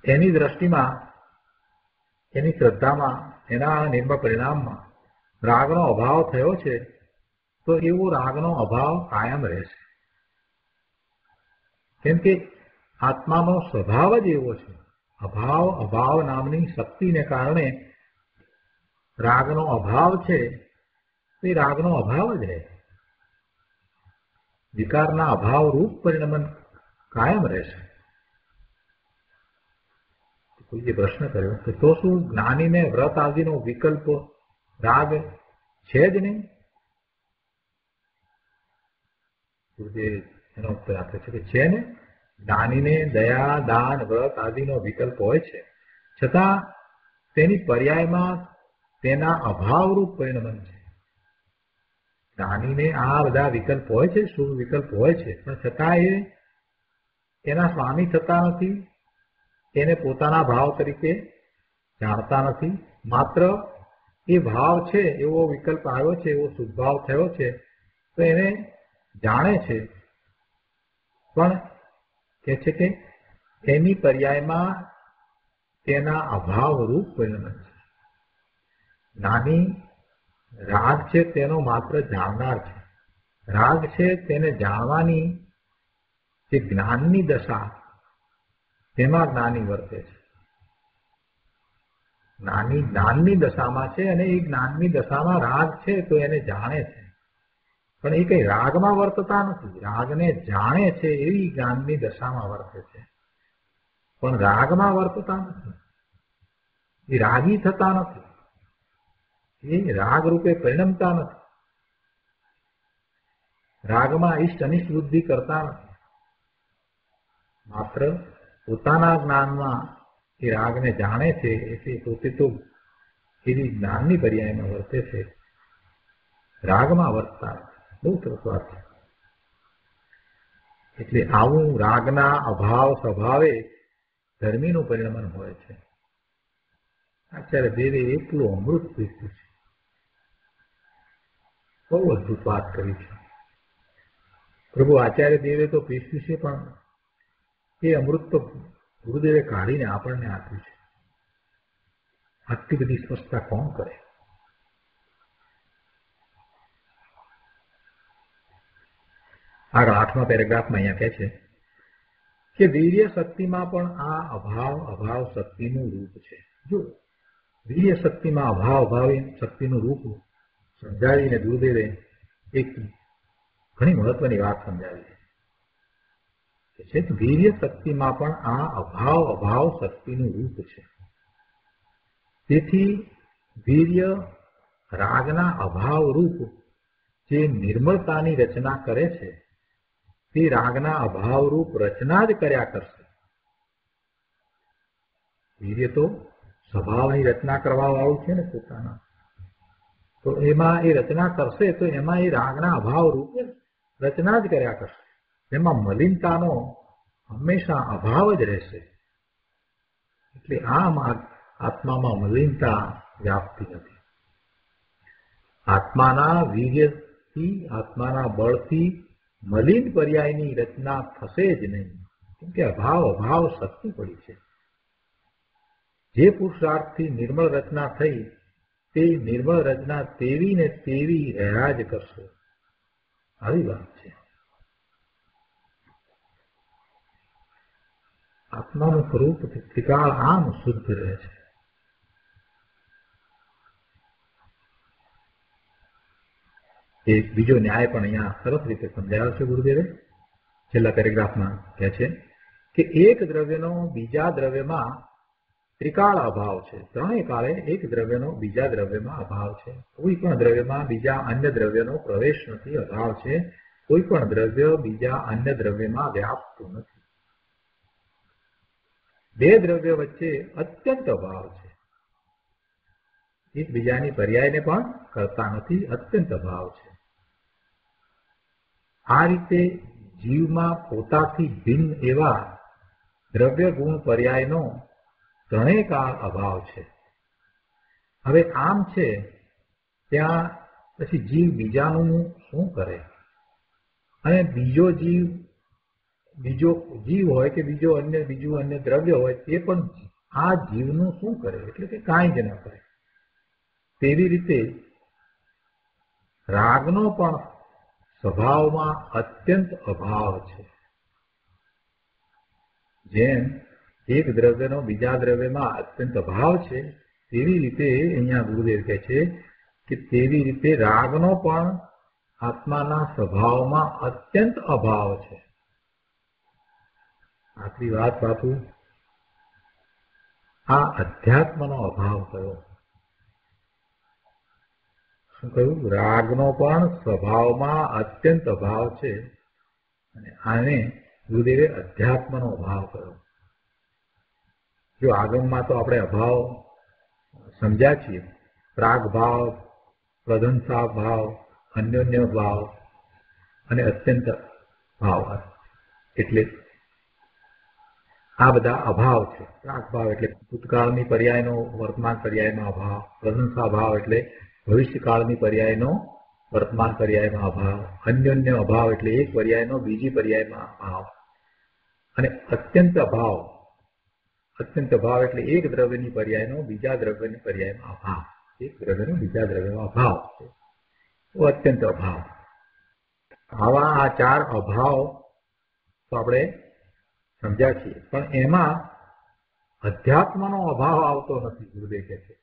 એની દ્રષ્ટિમાં, એની શ્રદ્ધામાં, એના નિર્મળ પરિણામમાં રાગનો અભાવ થયો છે. તો એવો રાગનો અભાવ કાયમ રહેશે. કેમ કે આત્માનો સ્વભાવ જ એવો છે. અભાવ નામની શક્તિને કારણે રાગનો અભાવ છે. તે રાગનો અભાવ જ રહે. વિકારના અભાવ રૂપ પરિણમન કાયમ રહેશે. કોઈએ પ્રશ્ન કર્યો કે તો શું જ્ઞાનીને વ્રત આદિનો વિકલ્પ રાગ છે જ નહીં? એનો ઉત્તર આપે છે કે છે ને. જ્ઞાનીને દયા, દાન, વ્રત આદિનો વિકલ્પ હોય છે, છતાં તેની પર્યાયમાં તેના અભાવરૂપ પરિણમન છે. જ્ઞાનીને આ બધા વિકલ્પ હોય છે, શુભ વિકલ્પ હોય છે, પણ છતાં એ એના સ્વામી થતા નથી. એને પોતાના ભાવ તરીકે જાણતા નથી. માત્ર એ ભાવ છે, એવો વિકલ્પ આવ્યો છે, એવો શુભભાવ થયો છે, તો એને જાણે છે, પણ કહે છે કે એની પર્યાયમાં તેના અભાવરૂપ પરિણમન છે. જ્ઞાની રાગ છે તેનો માત્ર જાણનાર છે. રાગ છે તેને જાણવાની જે જ્ઞાનની દશા, તેમાં જ્ઞાની વર્તે છે. જ્ઞાની જ્ઞાનની દશામાં છે અને એ જ્ઞાનની દશામાં રાગ છે તો એને જાણે છે, પણ એ કઈ રાગમાં વર્તતા નથી. રાગને જાણે છે એવી જ્ઞાનની દશામાં વર્તે છે, પણ રાગમાં વર્તતા નથી. એ રાગી થતા નથી. એ રાગ રૂપે પરિણમતા નથી. રાગમાં ઇષ્ટ અનિષ્ટ બુદ્ધિ કરતા નથી. માત્ર પોતાના જ્ઞાનમાં એ રાગને જાણે છે, એટલે પોતે તો એવી જ્ઞાનની પર્યાયમાં વર્તે છે, રાગમાં વર્તતા નથી. બહુ સરસ વાત છે. એટલે આવું રાગના અભાવ સ્વભાવે ધર્મીનું પરિણમન હોય છે. આચાર્ય દેવે એટલું અમૃત પીધું છે, બહુ બહુ અદભુત વાત કરી છે. પ્રભુ આચાર્ય દેવે તો પીસ્યું છે, પણ એ અમૃત તો ગુરુદેવે કાઢીને આપણને આપ્યું છે. આટલી બધી સ્વચ્છતા કોણ કરે? આગળ 8મા પેરેગ્રાફમાં અહીંયા કહે છે કે વીર્ય શક્તિમાં પણ આ અભાવ શક્તિનું રૂપ છે. જો વીર્ય શક્તિમાં અભાવ શક્તિનું રૂપ સમજાવીને ગુરુદેવે એક ઘણી મહત્વની વાત સમજાવી છે. વીર્ય શક્તિમાં પણ આ અભાવ શક્તિનું રૂપ છે. તેથી વીર્ય રાગના અભાવ રૂપ જે નિર્મળતાની રચના કરે છે તે રાગના અભાવ રૂપ રચના જ કર્યા કરશે. વીર્ય તો સ્વભાવની રચના કરવા વાળું છે ને પોતાના, તો એમાં એ રચના કરશે તો એમાં એ રાગના અભાવ રૂપે રચના જ કર્યા કરશે. એમાં મલિનતાનો હંમેશા અભાવ જ રહેશે. એટલે આત્મામાં મલિનતા વ્યાપતી નથી. આત્માના વીર્યથી, આત્માના બળથી મલિન પર્યાયની રચના થશે જ નહીં, કેમકે અભાવ શક્તિ પડી છે. જે પુરુષાર્થથી નિર્મળ રચના થઈ તે નિર્મળ રચના તેવી ને તેવી રહ્યા જ કરશે. આવી વાત છે. આત્માનું સ્વરૂપ ત્રિકાળ આમ શુદ્ધ રહે છે. એક બીજો ન્યાય પણ અહીંયા સરસ રીતે સમજાવ્યો છે ગુરુદેવે. છેલ્લા પેરેગ્રાફમાં કહે છે કે એક દ્રવ્યનો બીજા દ્રવ્યમાં ત્રિકાળ અભાવ છે. ત્રણેય કાળે એક દ્રવ્યનો બીજા દ્રવ્યમાં અભાવ છે. કોઈ પણ દ્રવ્યમાં બીજા અન્ય દ્રવ્યનો પ્રવેશ નથી, અભાવ છે. કોઈ પણ દ્રવ્ય બીજા અન્ય દ્રવ્યમાં વ્યાપતું નથી. બે દ્રવ્ય વચ્ચે અત્યંત અભાવ છે. એકબીજાની પર્યાયને પણ કરતા નથી, અત્યંત અભાવ છે. આ રીતે જીવમાં પોતાથી ભિન્ન એવા દ્રવ્ય ગુણ પર્યાયનો ત્રણેય કાળ અભાવ છે. હવે આમ છે ત્યાં પછી જીવ બીજાનું શું કરે? અને બીજો જીવ હોય કે બીજું અન્ય દ્રવ્ય હોય તે પણ આ જીવનું શું કરે? એટલે કે કાંઈ જ ન કરે. તેવી રીતે રાગનો પણ સ્વભાવમાં અત્યંત અભાવ છે. જેમ એક દ્રવ્યનો બીજા દ્રવ્યમાં અત્યંત અભાવ છે, તેવી રીતે અહીંયા ગુરુદેવ કહે છે કે તેવી રીતે રાગનો પણ આત્માના સ્વભાવમાં અત્યંત અભાવ છે. આટલી વાત બાપુ, આ અધ્યાત્મનો અભાવ કયો? શું કહ્યું? રાગનો પણ સ્વભાવમાં અત્યંત અભાવ છે, અને આને ગુરુદેવે અધ્યાત્મનો અભાવ કર્યો. જો આગમમાં તો આપણે અભાવ સમજ્યા છીએ, પ્રાગ ભાવ, પ્રધંસા ભાવ, અન્યોન્ય ભાવ અને અત્યંત ભાવ. એટલે આ બધા અભાવ છે. પ્રાગ ભાવ એટલે ભૂતકાળની પર્યાયનો વર્તમાન પર્યાયમાં અભાવ, પ્રધંસા ભાવ એટલે ભવિષ્યકાળની પર્યાયનો વર્તમાન પર્યાયમાં અભાવ, અન્યોન્ય અભાવ એટલે એક પર્યાયનો બીજી પર્યાયમાં અભાવ, અને અત્યંત અભાવ એટલે એક દ્રવ્યની પર્યાયનો બીજા દ્રવ્યની પર્યાયમાં અભાવ. એક દ્રવ્યનો બીજા દ્રવ્યમાં અભાવ છે, તો અત્યંત અભાવ. આવા આ ચાર અભાવ તો આપણે સમજ્યા છીએ, પણ એમાં અધ્યાત્મનો અભાવ આવતો નથી. ગુરુદેવ કહે છે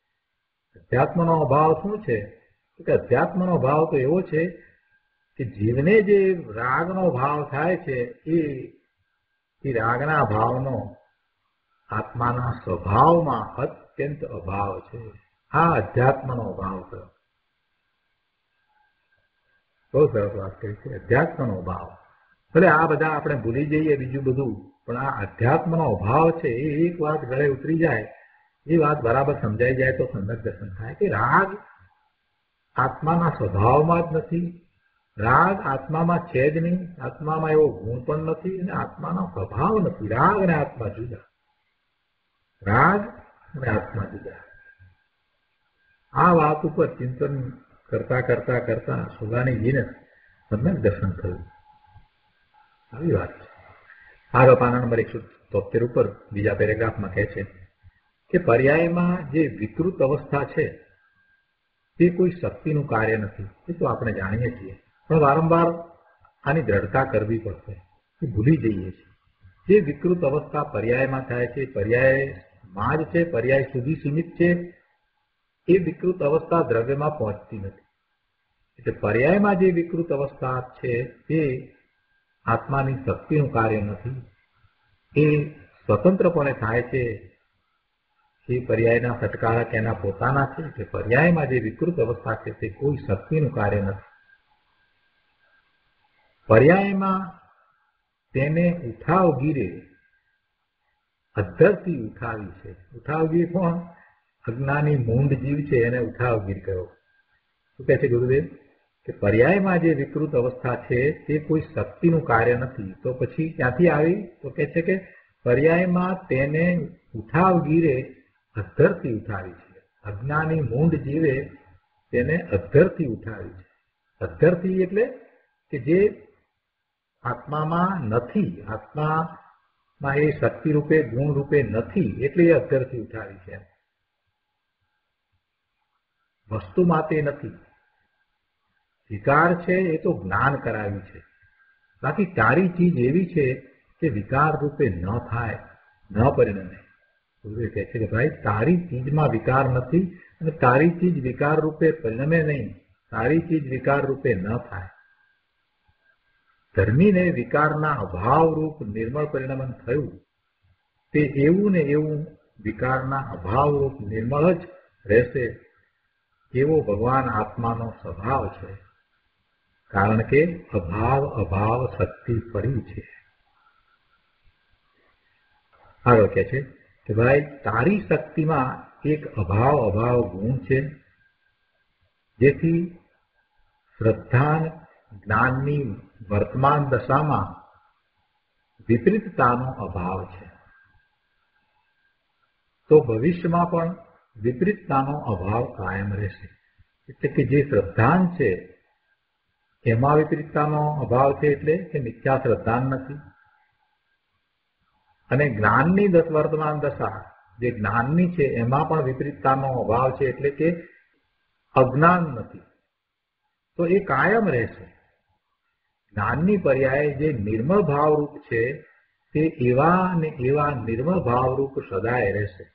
અધ્યાત્મનો અભાવ શું છે? કે અધ્યાત્મનો ભાવ તો એવો છે કે જીવને જે રાગનો ભાવ થાય છે એ રાગના ભાવનો આત્માના સ્વભાવમાં અત્યંત અભાવ છે. આ અધ્યાત્મનો અભાવ થયો. બહુ સરસ વાત કરી છે, અધ્યાત્મનો ભાવ. ભલે આ બધા આપણે ભૂલી જઈએ બીજું બધું, પણ આ અધ્યાત્મનો અભાવ છે એ એક વાત ગળે ઉતરી જાય, એ વાત બરાબર સમજાઈ જાય તો સંગત દર્શન થાય કે રાગ આત્માના સ્વભાવમાં જ નથી, રાગ આત્મામાં છે જ નહીં, આત્મામાં એવો ગુણ પણ નથી, અને આત્માનો સ્વભાવ નથી. રાગ અને આત્મા જુદા, રાગ અને આત્મા જુદા. આ વાત ઉપર ચિંતન કરતા કરતા કરતા સુગાનીજીને સમ્યક દર્શન થયું. આવી વાત છે. આગળ પાના નંબર 173 ઉપર બીજા પેરેગ્રાફમાં કહે છે કે પર્યાયમાં જે વિકૃત અવસ્થા છે તે કોઈ શક્તિનું કાર્ય નથી. એ તો આપણે જાણીએ છીએ, પણ વારંવાર આની દ્રઢતા કરવી પડશે. એ ભૂલી જઈએ છીએ. જે વિકૃત અવસ્થા પર્યાયમાં થાય છે, પર્યાયમાં જ છે, પર્યાય સુધી સીમિત છે, એ વિકૃત અવસ્થા દ્રવ્યમાં પહોંચતી નથી. એટલે પર્યાયમાં જે વિકૃત અવસ્થા છે તે આત્માની શક્તિનું કાર્ય નથી. એ સ્વતંત્રપણે થાય છે. એ પર્યાયના સટકારક એના પોતાના છે. એટલે પર્યાયમાં જે વિકૃત અવસ્થા છે તે કોઈ શક્તિનું કાર્ય નથી. પર્યાયમાં તેને ઉઠાવગીરે અધ્ધરથી ઉઠાવી છે. ઉઠાવગીર કોણ? અજ્ઞાની મૂંઢ જીવ છે, એને ઉઠાવગીર કહ્યો. શું કહે છે ગુરુદેવ? કે પર્યાયમાં જે વિકૃત અવસ્થા છે તે કોઈ શક્તિનું કાર્ય નથી. તો પછી ક્યાંથી આવી? તો કહે છે કે પર્યાયમાં તેને ઉઠાવગીરે અધ્ધરથી ઉઠાવી છે. અજ્ઞાની મૂંઢ જીવે તેને અધ્ધરથી ઉઠાવી છે. અધ્ધરથી એટલે કે જે આત્મામાં નથી, આત્મામાં એ શક્તિ રૂપે ગુણ રૂપે નથી, એટલે એ અધ્ધરથી ઉઠાવી છે. વસ્તુમાં તે નથી. વિકાર છે એ તો જ્ઞાન કરાવ્યું છે. બાકી તારી ચીજ એવી છે કે વિકાર રૂપે ન થાય, ન પરિણમે. ગુરુદેવ કહે છે કે ભાઈ તારી ચીજમાં વિકાર નથી અને તારી ચીજ વિકાર રૂપે પરિણમે નહીં. તારી ચીજ વિકાર રૂપે ન થાય. ધર્મીને વિકારના અભાવરૂપ નિર્મળ પરિણમન થયું તે એવું ને એવું વિકારના અભાવરૂપ નિર્મળ જ રહેશે. એવો ભગવાન આત્માનો સ્વભાવ છે. કારણ કે અભાવ શક્તિ પડી છે. આગળ કહે છે કે ભાઈ તારી શક્તિમાં એક અભાવ ગુણ છે, જેથી શ્રદ્ધા જ્ઞાનની વર્તમાન દશામાં વિપરીતતાનો અભાવ છે. તો ભવિષ્યમાં પણ વિપરીતતાનો અભાવ કાયમ રહેશે. એટલે કે જે શ્રદ્ધાન છે એમાં વિપરીતતાનો અભાવ છે, એટલે કે મિથ્યા શ્રદ્ધાન નથી. અને જ્ઞાનની વર્તમાન દશા જે જ્ઞાનની છે એમાં પણ વિપરીતતાનો અભાવ છે, એટલે કે અજ્ઞાન નથી. તો એ કાયમ રહેશે. જ્ઞાનની પર્યાય જે નિર્મળ ભાવરૂપ છે તે એવા ને એવા નિર્મળ ભાવરૂપ સદાય રહેશે.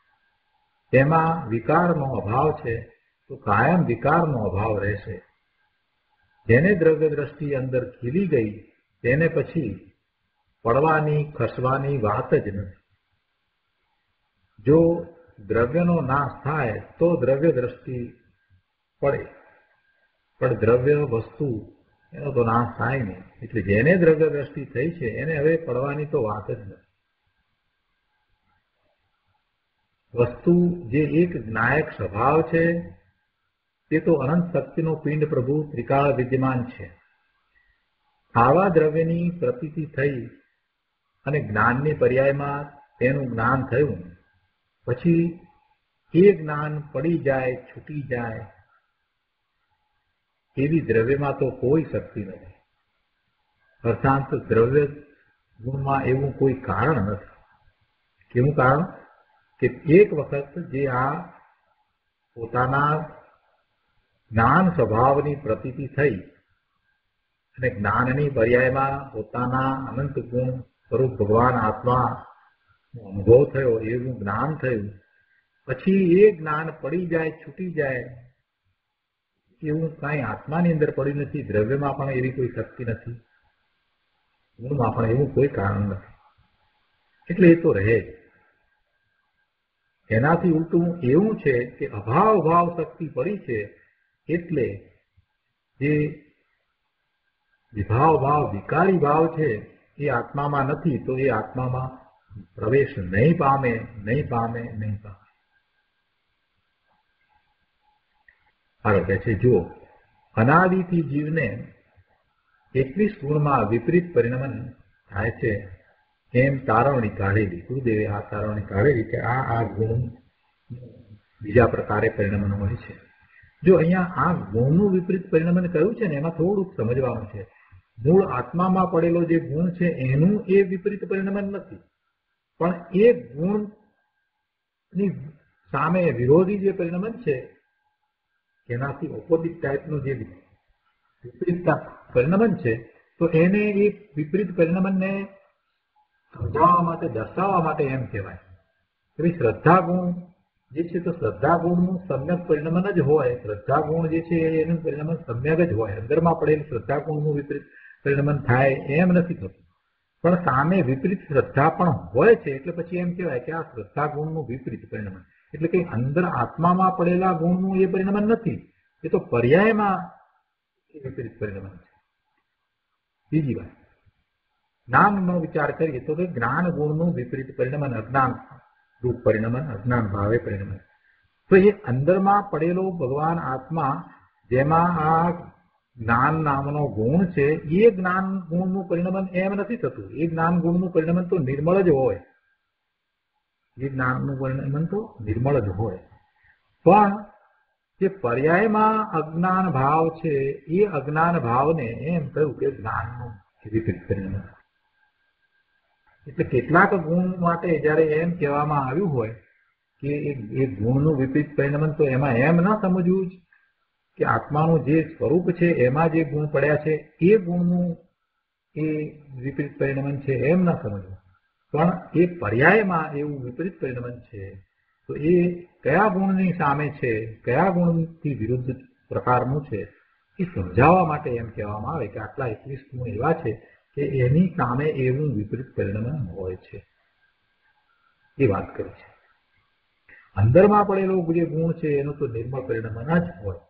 તેમાં વિકારનો અભાવ છે તો કાયમ વિકારનો અભાવ રહેશે. જેને દ્રવ્ય દ્રષ્ટિ અંદર ખીલી ગઈ તેને પછી પડવાની ખસવાની વાત જ નથી. જો દ્રવ્યનો નાશ થાય તો દ્રવ્ય દ્રષ્ટિ પડે, પણ દ્રવ્ય વસ્તુ એનો તો નાશ થાય નહીં. એટલે જેને દ્રવ્ય દ્રષ્ટિ થઈ છે એને હવે પડવાની તો વાત જ નથી. વસ્તુ જે એક જ્ઞાયક સ્વભાવ છે તે તો અનંત શક્તિનો પિંડ પ્રભુ ત્રિકાળ વિદ્યમાન છે. આવા દ્રવ્યની પ્રતીતિ થઈ અને જ્ઞાનની પર્યાયમાં તેનું જ્ઞાન થયું પછી એ જ્ઞાન પડી જાય, છૂટી જાય, એવી દ્રવ્યમાં તો કોઈ શક્તિ નથી. અર્થાત દ્રવ્ય ગુણમાં એવું કોઈ કારણ નથી. કેવું કારણ? કે એક વખત જે આ પોતાના જ્ઞાન સ્વભાવની પ્રતીતિ થઈ અને જ્ઞાનની પર્યાયમાં પોતાના અનંત ગુણ સ્વરૂપ ભગવાન આત્મા અનુભવ થયો, એવું જ્ઞાન થયું, પછી એ જ્ઞાન પડી જાય, છૂટી જાય, એવું કાંઈ આત્માની અંદર પડ્યું નથી. દ્રવ્યમાં પણ એવી કોઈ શક્તિ નથી, ગુણમાં પણ એવું કોઈ કારણ નથી. એટલે એ તો રહે જ. એનાથી ઉલટું એવું છે કે અભાવ શક્તિ પડી છે, એટલે જે વિભાવ વિકારી ભાવ છે એ આત્મામાં નથી, તો એ આત્મામાં પ્રવેશ નહીં પામે. આગળ કહે છે, જુઓ, અનાદિથી જીવને 21 ગુણમાં વિપરીત પરિણમન થાય છે એમ તારવણી કાઢેલી. ગુરુદેવે આ તારવણી કાઢેલી કે આ ગુણ બીજા પ્રકારે પરિણમન હોય છે. જો અહીંયા આ ગુણનું વિપરીત પરિણમન કહ્યું છે ને એમાં થોડુંક સમજવાનું છે. મૂળ આત્મામાં પડેલો જે ગુણ છે એનું એ વિપરીત પરિણમન નથી, પણ એ ગુણની સામે વિરોધી જે પરિણમન છે એનાથી ઓપોઝિટ ટાઈપનું જે વિપરીત પરિણમન છે તો એને એ વિપરીત પરિણમનને સમજાવવા માટે, દર્શાવવા માટે એમ કહેવાય કે ભાઈ શ્રદ્ધા ગુણ જે છે તો શ્રદ્ધા ગુણનું સમ્યક પરિણમન જ હોય. શ્રદ્ધા ગુણ જે છે એનું પરિણમન સમ્યક જ હોય. અંદરમાં પડેલ શ્રદ્ધા ગુણનું વિપરીત પરિણમન થાય એમ નથી થતું, પણ સામે વિપરીત શ્રદ્ધા પણ હોય છે એટલે પછી એમ કહેવાય કે આ શ્રદ્ધા ગુણનું વિપરીત પરિણમન. એટલે કે અંદર આત્મામાં પડેલા ગુણનું એ પરિણમન નથી, એ તો પર્યાયમાં વિપરીત પરિણમન છે. બીજી વાત, જ્ઞાનનો વિચાર કરીએ તો જ્ઞાન ગુણનું વિપરીત પરિણમન અજ્ઞાન રૂપ પરિણમન, અજ્ઞાન ભાવે પરિણમન. તો એ અંદરમાં પડેલો ભગવાન આત્મા જેમાં આ જ્ઞાન નામનો ગુણ છે એ જ્ઞાન ગુણનું પરિણમન એમ નથી થતું. એ જ્ઞાન ગુણનું પરિણમન તો નિર્મળ જ હોય, એ જ્ઞાનનું પરિણમન તો નિર્મળ જ હોય. પણ જે પર્યાયમાં અજ્ઞાન ભાવ છે એ અજ્ઞાન ભાવને એમ કહ્યું કે જ્ઞાનનું વિપરીત પરિણમન. એટલે કેટલાક ગુણ માટે જયારે એમ કહેવામાં આવ્યું હોય કે એ ગુણનું વિપરીત પરિણમન, તો એમાં એમ ના સમજવું કે આત્માનું જે સ્વરૂપ છે એમાં જે ગુણ પડ્યા છે એ ગુણનું એ વિપરીત પરિણમન છે એમ ના સમજવું, પણ એ પર્યાયમાં એવું વિપરીત પરિણમન છે તો એ કયા ગુણની સામે છે, કયા ગુણથી વિરુદ્ધ પ્રકારનું છે એ સમજાવવા માટે એમ કહેવામાં આવે કે આટલા 21 ગુણ એવા છે કે એની સામે એવું વિપરીત પરિણમન હોય છે. એ વાત કરી છે. અંદરમાં પડેલો જે ગુણ છે એનું તો નિર્મળ પરિણમન જ હોય,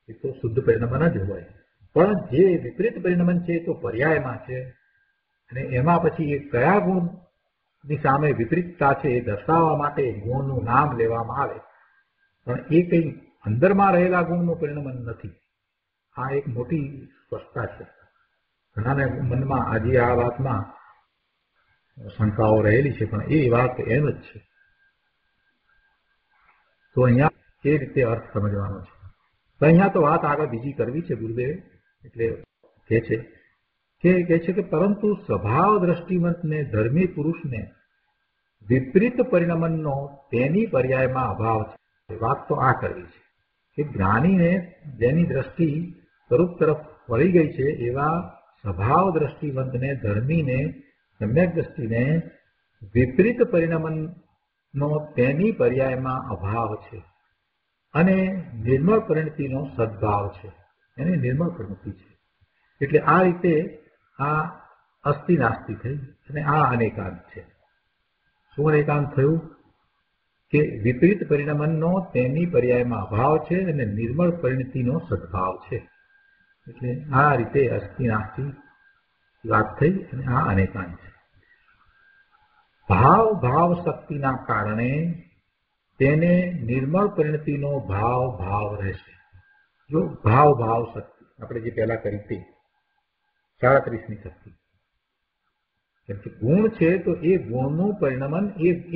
એ તો શુદ્ધ પરિણમન જ હોય, પણ જે વિપરીત પરિણમન છે એ તો પર્યાયમાં છે અને એમાં પછી એ કયા ગુણની સામે વિપરીતતા છે એ દર્શાવવા માટે ગુણનું નામ લેવામાં આવે, પણ એ કંઈ અંદરમાં રહેલા ગુણનું પરિણમન નથી. આ એક મોટી સ્પષ્ટતા છે. ઘણાને મનમાં આજે આ વાતમાં શંકાઓ રહેલી છે, પણ એ વાત એમ જ છે. તો અહીંયા એ રીતે અર્થ સમજવાનો છે. તો અહીંયા તો વાત આગળ બીજી કરવી છે ગુરુદેવ, એટલે કહે છે કે પરંતુ સ્વભાવ દ્રષ્ટિવંતને, ધર્મી પુરુષને વિપરીત પરિણમનનો તેની પર્યાયમાં અભાવ છે. વાત તો આ કરવી છે કે જ્ઞાનીને જેની દ્રષ્ટિ સ્વરૂપ તરફ વળી ગઈ છે એવા સ્વભાવ દ્રષ્ટિવંતને, ધર્મીને, સમ્યક દ્રષ્ટિને વિપરીત પરિણમનનો તેની પર્યાયમાં અભાવ છે અને નિર્મળ પરિણતિનો સદભાવ છે. એની નિર્મળ પરિણતિ છે. એટલે આ રીતે આ અસ્થિ નાસ્તિ થઈ અને આ અનેકાંત છે. શું અનેકાંત થયું કે વિપરીત પરિણમનનો તેની પર્યાયમાં અભાવ છે અને નિર્મળ પરિણતિનો સદભાવ છે. એટલે આ રીતે અસ્થિ નાસ્તિ વાત થઈ અને આ અનેકાંત છે. ભાવ શક્તિના કારણે તેને નિર્મળ પરિણતિનો ભાવ રહેશે. જો ભાવ શક્તિ આપણે જે પહેલા કરી હતી 37ની શક્તિ, કેમ કે ગુણ છે તો એ ગુણનું પરિણમન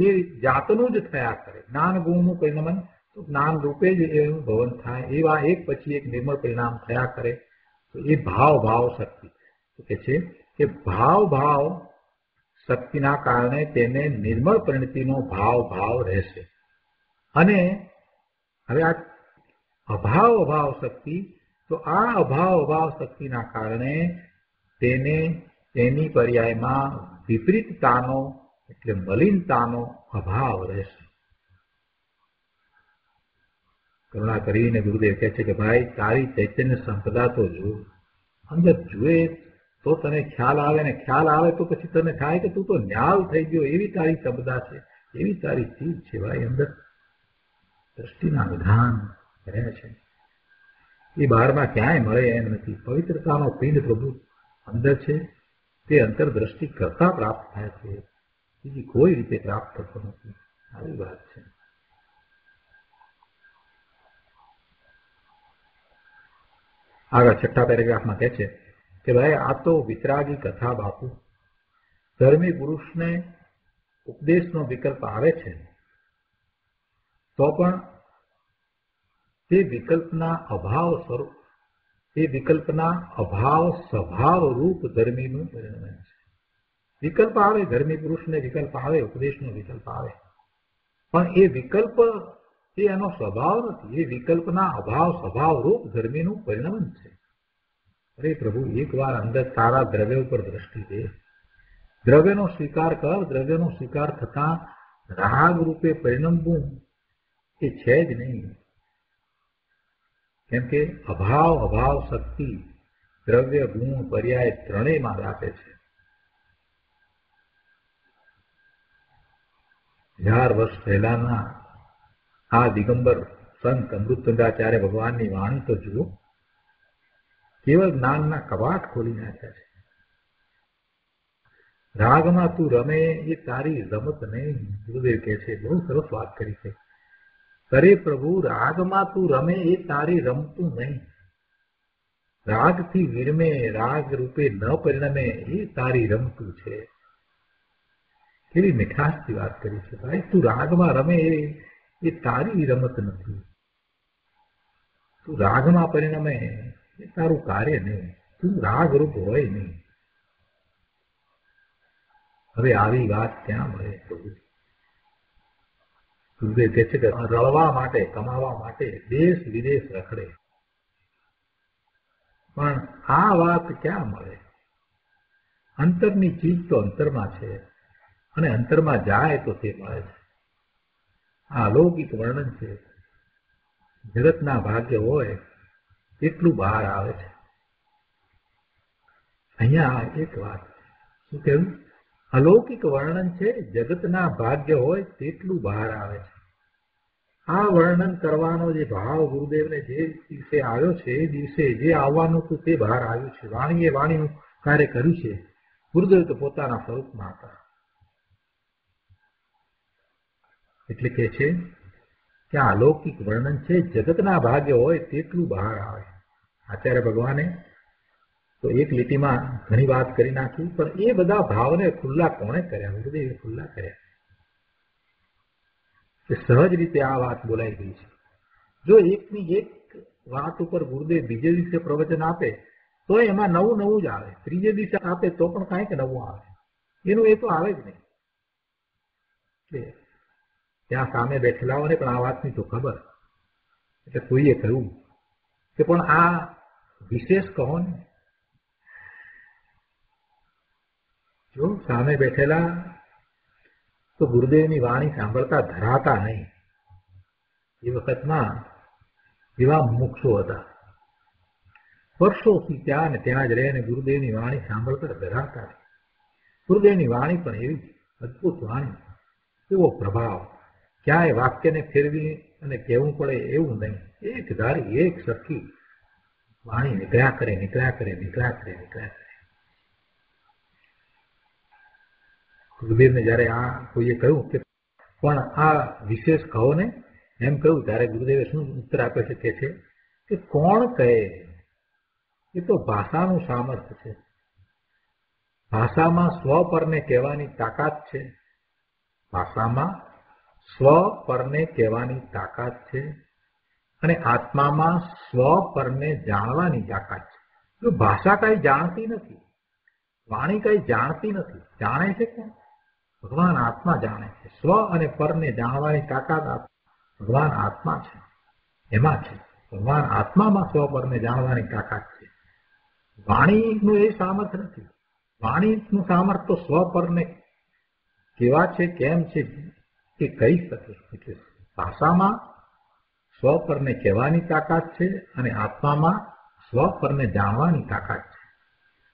એ જાતનું જ થયા કરે. જ્ઞાન ગુણનું પરિણમન તો જ્ઞાન રૂપે જ એનું ભવન થાય, એવા એક પછી એક નિર્મળ પરિણામ થયા કરે. તો એ ભાવ શક્તિ તો કે છે કે ભાવ શક્તિના કારણે તેને નિર્મળ પરિણતિનો ભાવ રહેશે. અને હવે આ અભાવ શક્તિ, તો આ અભાવ શક્તિના કારણે તેને તેની પર્યાયમાં વિપરીતતાનો એટલે મલિનતાનો અભાવ રહેશે. કરુણા કરીને ગુરુદેવ કહે છે કે ભાઈ તારી ચૈતન્ય સંપદા તો જો અંદર જુએ તો તને ખ્યાલ આવે, ને ખ્યાલ આવે તો પછી તને થાય કે તું તો ન્યાલ થઈ ગયો. એવી તારી સંપદા છે, એવી તારી ચીજ છે ભાઈ. અંદર દ્રષ્ટિના વિધાન રહે છે એ બહારમાં ક્યાંય મળે એમ નથી. પવિત્રતાનો પિંડ પ્રભુ અંદર છે, તે અંતરદ્રષ્ટિ કરતા પ્રાપ્ત થાય છે, બીજી કોઈ રીતે પ્રાપ્ત થતો નથી. આવી વાત છે. આગળ 6થા પેરેગ્રાફમાં કહે છે કે ભાઈ આ તો વિતરાગી કથા બાપુ. ધર્મી પુરુષને ઉપદેશનો વિકલ્પ આવે છે તો પણ તે વિકલ્પના અભાવ સ્વરૂપ, તે વિકલ્પના અભાવ સ્વભાવ રૂપ ધર્મીનું પરિણમે છે. વિકલ્પ આવે, ધર્મી પુરુષને વિકલ્પ આવે, ઉપદેશનો વિકલ્પ આવે, પણ એ વિકલ્પ એ એનો સ્વભાવ નથી. એ વિકલ્પના અભાવ સ્વભાવ રૂપ ધર્મીનું પરિણમન છે. અરે પ્રભુ, એકવાર અંદર તારા દ્રવ્ય ઉપર દ્રષ્ટિ દે, દ્રવ્યનો સ્વીકાર કર. દ્રવ્યનો સ્વીકાર થતા રાગ રૂપે પરિણમવું એ છે જ નહીં. કેમ કે અભાવ, અભાવ શક્તિ, દ્રવ્ય, ગુણ, પર્યાય ત્રણેયમાં વ્યાપે છે. 1000 વર્ષ પહેલાના આ દિગંબર સંત અમૃતચંદ્રાચાર્ય ભગવાનની વાણી તો જુઓ, કેવળ જ્ઞાનના કવાટ ખોલી નાખ્યા છે. રાગમાં તું રમે એ તારી રમત નહીં. ગુરુદેવ કહે છે, બહુ સરસ વાત કરી છે. અરે પ્રભુ, રાગમાં તું રમે એ તારી રમતું નહીં. રાગથી વિરમે, રાગ રૂપે ન પરિણમે એ તારી રમતું છે. કેવી મીઠાશથી વાત કરી છે. ભાઈ, તું રાગમાં રમે એ તારી રમત નથી. તું રાગમાં પરિણમે એ તારું કાર્ય નહીં. તું રાગરૂપ હોય નહીં. હવે આવી વાત ક્યાં મળે પ્રભુ? ગુરુદેવ કહે છે કે રળવા માટે, કમાવા માટે દેશ વિદેશ રખડે, પણ આ વાત ક્યાં મળે? અંતરની ચીજ તો અંતરમાં છે, અને અંતરમાં જાય તો તે મળે છે. આ અલૌકિક વર્ણન છે. જગતના ભાગ્ય હોય એટલું બહાર આવે છે. અહીંયા એક વાત, શું કહેવું? અલૌકિક વર્ણન છે. જગતના ભાગ્ય હોય તેટલું બહાર આવે છે. આ વર્ણન કરવાનો જે ભાવ ગુરુદેવને જે દિવસે આવ્યો છે, એ દિવસે જે આવવાનું હતું તે બહાર આવ્યું છે. વાણીએ વાણીનું કાર્ય કર્યું છે. ગુરુદેવ તો પોતાના સ્વરૂપમાં હતા. એટલે કે છે કે આ અલૌકિક વર્ણન છે. જગતના ભાગ્ય હોય તેટલું બહાર આવે. આચાર્ય ભગવાને તો એક લીટીમાં ઘણી વાત કરી નાખી, પણ એ બધા ભાવને ખુલ્લા કોણે કર્યા? ગુરુદેવે ખુલ્લા કર્યા. કે સહજ રીતે આ વાત બોલાઈ ગઈ છે. જો એકની એક વાત ઉપર ગુરુદેવ બીજે દિવસે પ્રવચન આપે તો એમાં નવું નવું જ આવે. ત્રીજે દિવસે આપે તો પણ કાંઈક નવું આવે. એનું એ તો આવે જ નહીં. ત્યાં સામે બેઠેલાઓને પણ આ વાતની તો ખબર. એટલે કોઈએ કહ્યું કે પણ આ વિશેષ કહો ને. જો સામે બેઠેલા તો ગુરુદેવની વાણી સાંભળતા ધરાતા નહીં. એ વખતમાં એવા મુક્ષો હતા, વર્ષોથી ત્યાં ને ત્યાં જ રહે અને ગુરુદેવની વાણી સાંભળતા ધરાતા નહીં. ગુરુદેવની વાણી પણ એવી અદભુત વાણી, એવો પ્રભાવ. ક્યાંય વાક્યને ફેરવી અને કહેવું પડે એવું નહીં. એક ધારી, એક સરખી વાણી નીકળ્યા કરે, નીકળ્યા કરે, નીકળ્યા કરે, નીકળ્યા કરે. ગુરુદેવને જયારે આ કોઈએ કહ્યું કે પણ આ વિશેષ કહો ને, એમ કહ્યું ત્યારે ગુરુદેવે શું ઉત્તર આપે છે? કે છે કે કોણ કહે? એ તો ભાષાનું સામર્થ્ય છે. ભાષામાં સ્વપરને કહેવાની તાકાત છે. ભાષામાં સ્વપરને કહેવાની તાકાત છે, અને આત્મામાં સ્વપરને જાણવાની તાકાત છે. જો ભાષા કઈ જાણતી નથી, વાણી કઈ જાણતી નથી, જાણે છે કોણ? ભગવાન આત્મા જાણે છે. સ્વ અને પરને જાણવાની તાકાત ભગવાન આત્મા છે, એમાં છે. ભગવાન આત્મામાં સ્વ પરને જાણવાની તાકાત છે. વાણીનું એ સામર્થ્ય નથી. વાણીનું સામર્થ્ય તો સ્વ પરને કેવા છે, કેમ છે એ કહી શકે. એટલે ભાષામાં સ્વ પરને કહેવાની તાકાત છે, અને આત્મામાં સ્વ પરને જાણવાની તાકાત છે.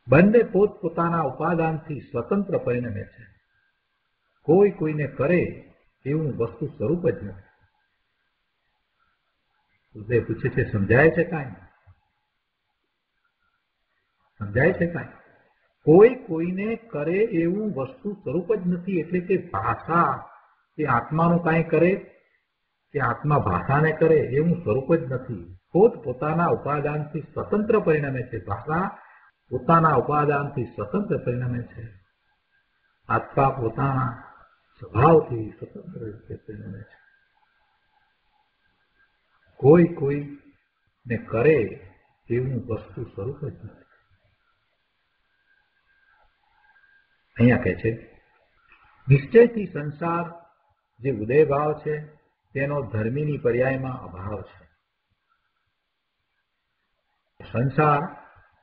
બંને પોતપોતાના ઉપાદાનથી સ્વતંત્ર પરિણમે છે. કોઈ કોઈને કરે એવું વસ્તુ સ્વરૂપ જ નથી. ગુરુદેવ પૂછે છે, સમજાય છે કાંઈ? સમજાય છે કાંઈ? કોઈ કોઈને કરે એવું વસ્તુ સ્વરૂપ જ નથી. એટલે કે ભાષા એ આત્માનું કાંઈ કરે કે આત્મા ભાષાને કરે એવું સ્વરૂપ જ નથી. પોતપોતાના ઉપાદાનથી સ્વતંત્ર પરિણમે છે. ભાષા પોતાના ઉપાદાનથી સ્વતંત્ર પરિણમે છે. આત્મા પોતાના સ્વભાવથી સ્વતંત્ર રીતે પરિણમે છે. કોઈ કોઈને કરે એવું વસ્તુ સ્વરૂપ જ નથી. અહીંયા કહે છે નિશ્ચયથી સંસાર જે ઉદય ભાવ છે તેનો ધર્મીની પર્યાયમાં અભાવ છે. સંસાર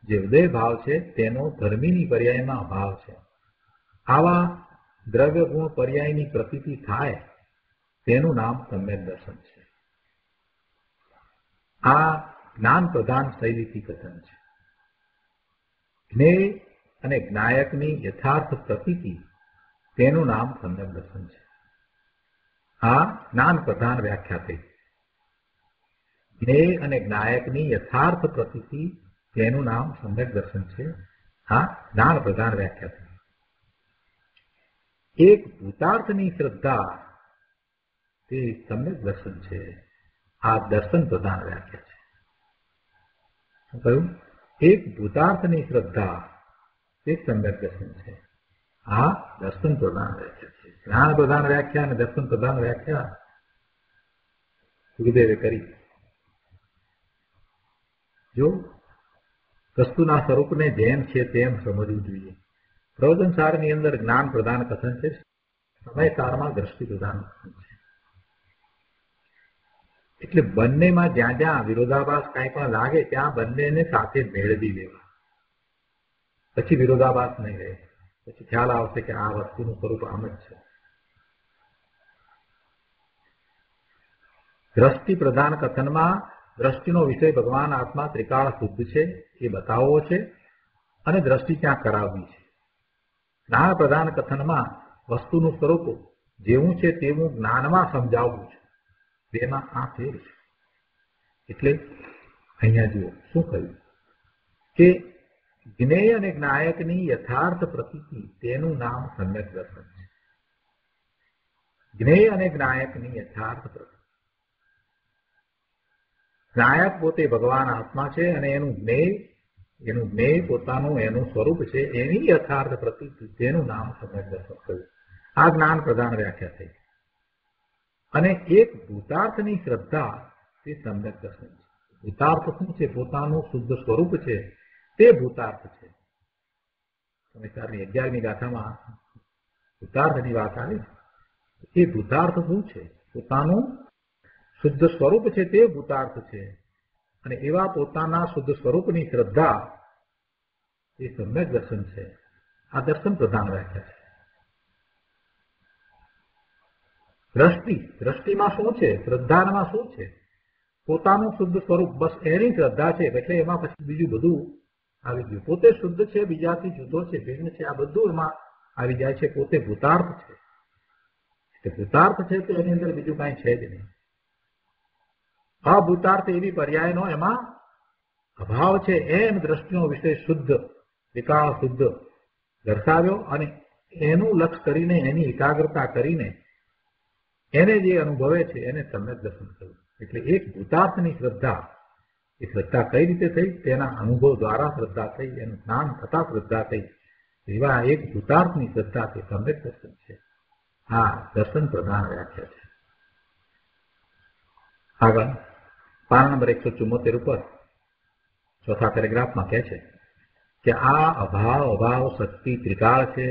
જે ઉદય ભાવ છે તેનો ધર્મીની પર્યાયમાં અભાવ છે. આવા દ્રવ્ય ગુણ પર્યાયની પ્રતીતિ થાય તેનું નામ સમ્યક દર્શન છે. આ જ્ઞાન પ્રધાન શૈલીથી કથન છે. જ્ઞેય અને જ્ઞાયકની યથાર્થ પ્રતીતિ તેનું નામ સમ્યક દર્શન છે. આ જ્ઞાન પ્રધાન વ્યાખ્યા થઈ. જ્ઞેય અને જ્ઞાયકની યથાર્થ પ્રતીતિ તેનું નામ સમ્યક દર્શન છે. આ જ્ઞાન પ્રધાન વ્યાખ્યા થઈ. એક ભૂતાર્થની શ્રદ્ધા તે સમ્યક દર્શન છે. આ દર્શન પ્રધાન વ્યાખ્યા છે. શું કહ્યું? એક ભૂતાર્થની શ્રદ્ધા તે સમ્યક દર્શન છે. આ દર્શન પ્રધાન વ્યાખ્યા છે. જ્ઞાન પ્રધાન વ્યાખ્યા અને દર્શન પ્રધાન વ્યાખ્યા ગુરુદેવે કરી. જો વસ્તુના સ્વરૂપને જેમ છે તેમ સમજવું જોઈએ. પ્રવચન સારની અંદર જ્ઞાન પ્રધાન કથન છે, સમય સારમાં દ્રષ્ટિ પ્રધાન કથન છે. એટલે બંનેમાં જ્યાં જ્યાં વિરોધાભાસ કાંઈ પણ લાગે ત્યાં બંનેને સાથે મેળવી લેવા, પછી વિરોધાભાસ નહીં રહે. પછી ખ્યાલ આવશે કે આ વસ્તુનું સ્વરૂપ આમ જ છે. દ્રષ્ટિ પ્રધાન કથનમાં દ્રષ્ટિનો વિષય ભગવાન આત્મા ત્રિકાળ શુદ્ધ છે એ બતાવવો છે અને દ્રષ્ટિ ત્યાં કરાવવી છે. જ્ઞાન પ્રધાન કથનમાં વસ્તુનું સ્વરૂપ જેવું છે તેવું જ્ઞાનમાં સમજાવવું છે. બેમાં આ ફેર છે. એટલે અહીંયા જુઓ શું કહ્યું કે જ્ઞેય અને જ્ઞાયકની યથાર્થ પ્રતીતિ તેનું નામ સમ્યક દર્શન છે. જ્ઞેય અને જ્ઞાયકની યથાર્થ પ્રતીતિ. જ્ઞાયક પોતે ભગવાન આત્મા છે અને એનું જ્ઞેય પોતાનું એનું સ્વરૂપ છે. એની યથાર્થ પ્રતીતિ તેનું નામ સમ્યક દર્શન કહ્યું. આ જ્ઞાન પ્રધાન વ્યાખ્યા થઈ. અને એક ભૂતાર્થની શ્રદ્ધા તે સમ્યક દર્શન છે. ભૂતાર્થ શું છે? પોતાનું શુદ્ધ સ્વરૂપ છે તે ભૂતાર્થ છે. સમયસારની 11મી ગાથામાં ભૂતાર્થની વાત આવી. એ ભૂતાર્થ શું છે? પોતાનું શુદ્ધ સ્વરૂપ છે તે ભૂતાર્થ છે. અને એવા પોતાના શુદ્ધ સ્વરૂપની શ્રદ્ધા એ સમ્યક દર્શન છે. આ દર્શન પ્રધાન વ્યાખ્યા છે. દ્રષ્ટિમાં શું છે? શ્રદ્ધામાં શું છે? પોતાનું શુદ્ધ સ્વરૂપ, બસ એની શ્રદ્ધા છે. એટલે એમાં પછી બીજું બધું આવી ગયું. પોતે શુદ્ધ છે, બીજાથી જુદો છે, ભિન્ન છે, આ બધું એમાં આવી જાય છે. પોતે ભૂતાર્થ છે. એટલે ભૂતાર્થ છે તો એની અંદર બીજું કાંઈ છે જ નહીં. અભૂતાર્થ એવી પર્યાયનો એમાં અભાવ છે. એમ દ્રષ્ટિનો વિષય શુદ્ધ, વિકાળ શુદ્ધ દર્શાવ્યો અને એનું લક્ષ કરીને, એની એકાગ્રતા કરીને એને જે અનુભવે છે એને સમ્યક દર્શન થયું. એટલે એક ભૂતાર્થની શ્રદ્ધા, એ શ્રદ્ધા કઈ રીતે થઈ? તેના અનુભવ દ્વારા શ્રદ્ધા થઈ, એનું જ્ઞાન થતા શ્રદ્ધા થઈ. એવા એક ભૂતાર્થની શ્રદ્ધા તે સમ્યક દર્શન છે. હા, દર્શન પ્રધાન વ્યાખ્યા છે. આગળ પાના નંબર 174 ઉપર ચોથા પેરેગ્રાફમાં કહે છે કે આ અભાવ શક્તિ ત્રિકાળ છે,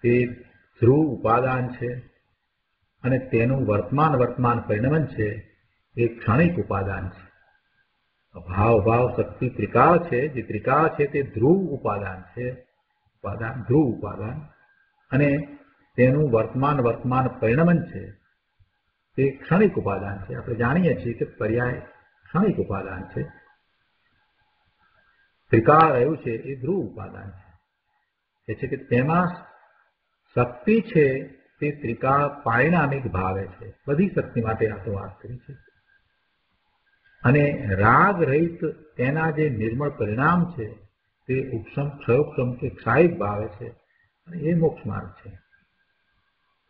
તે ધ્રુવ ઉપાદાન છે અને તેનું વર્તમાન પરિણમન છે એ ક્ષણિક ઉપાદાન છે. અભાવ શક્તિ ત્રિકાળ છે. જે ત્રિકાળ છે તે ધ્રુવ ઉપાદાન છે. ધ્રુવ ઉપાદાન અને તેનું વર્તમાન પરિણમન છે તે ક્ષણિક ઉપાદાન છે. આપણે જાણીએ છીએ કે પર્યાય ક્ષણિક ઉપાદાન છે. ત્રિકાળ રહ્યું છે એ ધ્રુવ ઉપાદાન છે. એ છે કે તેમાં શક્તિ છે તે ત્રિકાળ પારિણામિક ભાવે છે. બધી શક્તિ માટે આ તો વાત કરી છે. અને રાગ રહિત તેના જે નિર્મળ પરિણામ છે તે ઉપશમ, ક્ષયોક્ષમ કે ક્ષાયિક ભાવે છે અને એ મોક્ષ માર્ગ છે.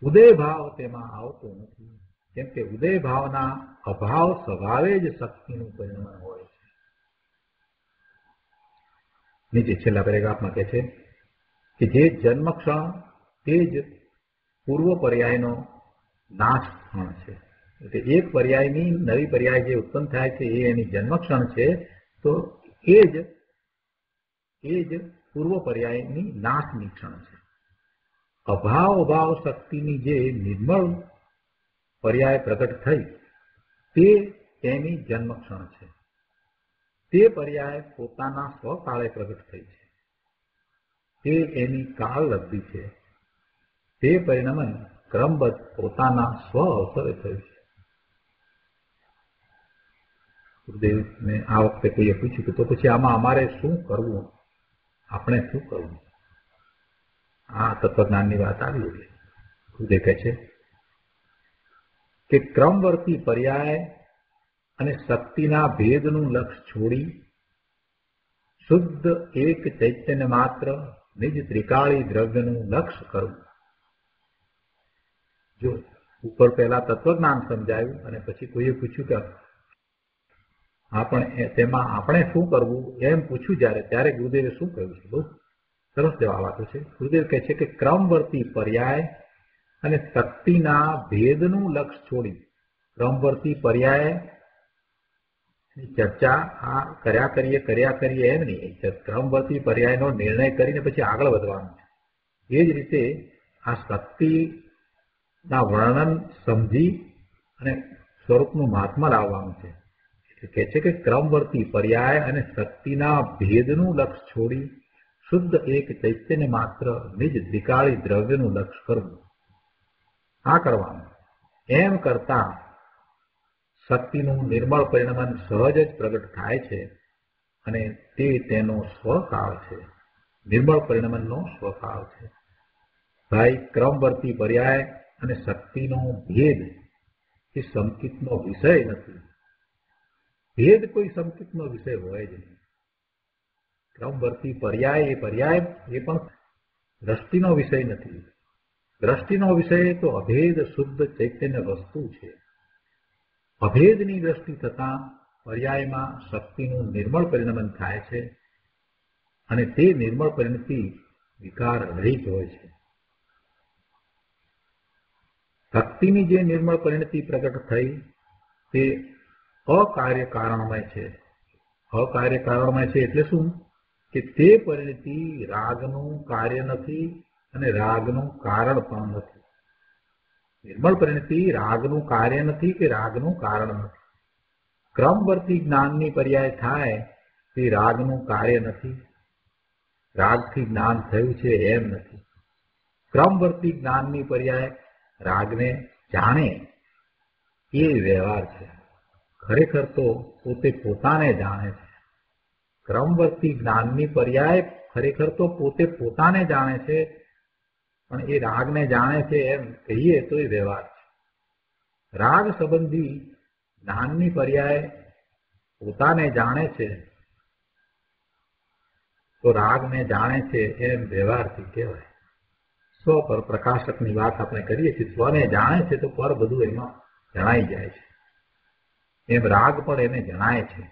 ઉદય ભાવ તેમાં આવતો નથી, કેમ કે ઉદય ભાવના અભાવ સ્વભાવે જ શક્તિનું પરિણામ હોય છે. નીચે છેલ્લા પેરેગ્રાફમાં કહે છે કે જે જન્મક્ષણ તે જ પૂર્વ પર્યાયનો નાશ ક્ષણ છે. એટલે એક પર્યાયની નવી પર્યાય જે ઉત્પન્ન થાય છે એ એની જન્મક્ષણ છે, તો એ જ પૂર્વ પર્યાયની નાશની ક્ષણ છે. અભાવ અભાવ શક્તિની જે નિર્મળ પર્યાય પ્રગટ થઈ તે તેની જન્મક્ષણ છે. તે પર્યાય પોતાના સ્વકાળે પ્રગટ થઈ છે, તે એની કાળ લબ્ધિ છે. તે પરિણમન ક્રમબદ્ધ પોતાના સ્વ અવસરે થયું છે. ગુરુદેવને આ વખતે કોઈએ પૂછ્યું કે તો પછી આમાં અમારે શું કરવું, આપણે શું કરવું? આ તત્વજ્ઞાનની વાત આવી હતી. ગુરુદેવ કહે છે કે ક્રમવર્તી પર્યાય અને શક્તિના ભેદનું લક્ષ છોડી શુદ્ધ એક ચૈતન્ય માત્ર નિજ ત્રિકાળી દ્રવ્યનું લક્ષ કરવું. જો ઉપર પહેલા તત્વજ્ઞાન સમજાયું અને પછી કોઈએ પૂછ્યું કે તેમાં આપણે શું કરવું એમ પૂછ્યું ત્યારે ગુરુદેવે શું કહ્યું છે? બહુ સરસ જવાબ આપ્યો છે. ગુરુદેવ કહે છે કે ક્રમવર્તી પર્યાય અને શક્તિના ભેદનું લક્ષ છોડી, ક્રમવર્તી પર્યાય ચર્ચા આ કર્યા કરીએ એમ નહીં. ક્રમવર્તી પર્યાયનો નિર્ણય કરીને પછી આગળ વધવાનું છે. એ જ રીતે આ શક્તિના વર્ણન સમજી અને સ્વરૂપનું મહાત્મા લાવવાનું છે. એટલે કહે છે કે ક્રમવર્તી પર્યાય અને શક્તિના ભેદનું લક્ષ છોડી શુદ્ધ એક ચૈતન્ય માત્ર નિજ ત્રિકાળી દ્રવ્યનું લક્ષ કરવું. આ કરવાનું. એમ કરતા શક્તિનું નિર્મળ પરિણમન સહજ જ પ્રગટ થાય છે અને તે તેનો સ્વકાળ છે, નિર્મળ પરિણમનનો સ્વકાળ છે. ભાઈ, ક્રમવર્તી પર્યાય અને શક્તિનો ભેદ એ સંકિતનો વિષય નથી. ભેદ કોઈ સંકિતનો વિષય હોય જ નહીં. ક્રમવર્તી પર્યાય એ પણ દ્રષ્ટિનો વિષય નથી. દ્રષ્ટિનો વિષય તો અભેદ શુદ્ધ ચૈતન્ય વસ્તુ છે. અભેદની દ્રષ્ટિ થતાં પર્યાયમાં શક્તિનું નિર્મળ પરિણમન થાય છે અને તે નિર્મળ પરિણતિ વિકાર રહિત હોય છે. શક્તિની જે નિર્મળ પરિણતિ પ્રગટ થઈ તે અકાર્ય કારણમય છે. અકાર્ય કારણમય છે એટલે શું? કે તે પરિણતિ રાગનું કાર્ય નથી અને રાગનું કારણ પણ નથી. નિર્મળ પરિણતિ રાગનું કાર્ય નથી કે રાગનું કારણ નથી. ક્રમવર્તી જ્ઞાનની પર્યાય થાય તે રાગનું કાર્ય નથી, રાગથી જ્ઞાન થયું છે એમ નથી. ક્રમવર્તી જ્ઞાનની પર્યાય રાગને જાણે એ વ્યવહાર છે. ખરેખર તો પોતે પોતાને જાણે છે. ક્રમવર્તી જ્ઞાનની પર્યાય ખરેખર તો પોતે પોતાને જાણે છે, પણ એ રાગને જાણે છે એમ કહીએ તો એ વ્યવહાર છે. રાગ સંબંધી જ્ઞાનની પર્યાય પોતાને જાણે છે તો રાગને જાણે છે એમ વ્યવહારથી કહેવાય. સ્વ પર પ્રકાશકની વાત આપણે કરીએ છીએ. સ્વને જાણે છે તો પર બધું એમાં જણાઈ જાય છે. એમ રાગ પણ એને જણાય છે,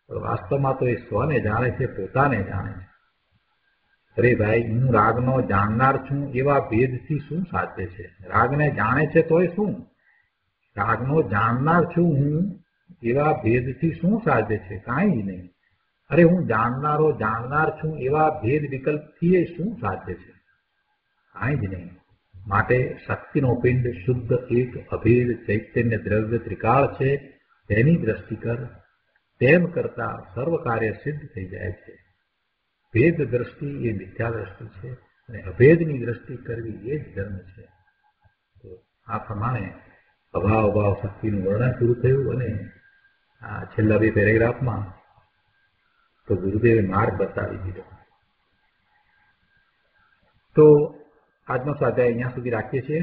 પણ વાસ્તવમાં તો એ સ્વને જાણે છે, પોતાને જાણે છે. અરે ભાઈ, હું રાગનો જાણનાર છું એવા ભેદથી શું સાધ્ય છે? રાગને જાણે છે તોય શું? રાગનો જાણનાર છું હું એવા ભેદથી શું સાધ્ય છે? કાંઈ જ નહીં. અરે હું જાણનાર છું એવા ભેદ વિકલ્પથી એ શું સાધ્ય છે? કાંઈ જ નહીં. માટે શક્તિનો પિંડ શુદ્ધ એક અભેદ ચૈતન્ય દ્રવ્ય ત્રિકાળ છે, તેની દ્રષ્ટિ કર. તેમ કરતા સર્વ કાર્ય સિદ્ધ થઈ જાય છે. ભેદ દ્રષ્ટિ એ મિથ્યા દ્રષ્ટિ છે અને અભેદની દ્રષ્ટિ કરવી એ જ ધર્મ છે. તો આ પ્રમાણે અભાવ શક્તિનું વર્ણન પૂરું થયું અને આ છેલ્લા 2 પેરેગ્રાફમાં તો ગુરુદેવે માર્ગ બતાવી દીધો. તો આજનો સ્વાધ્યાય અહીંયા સુધી રાખીએ છીએ.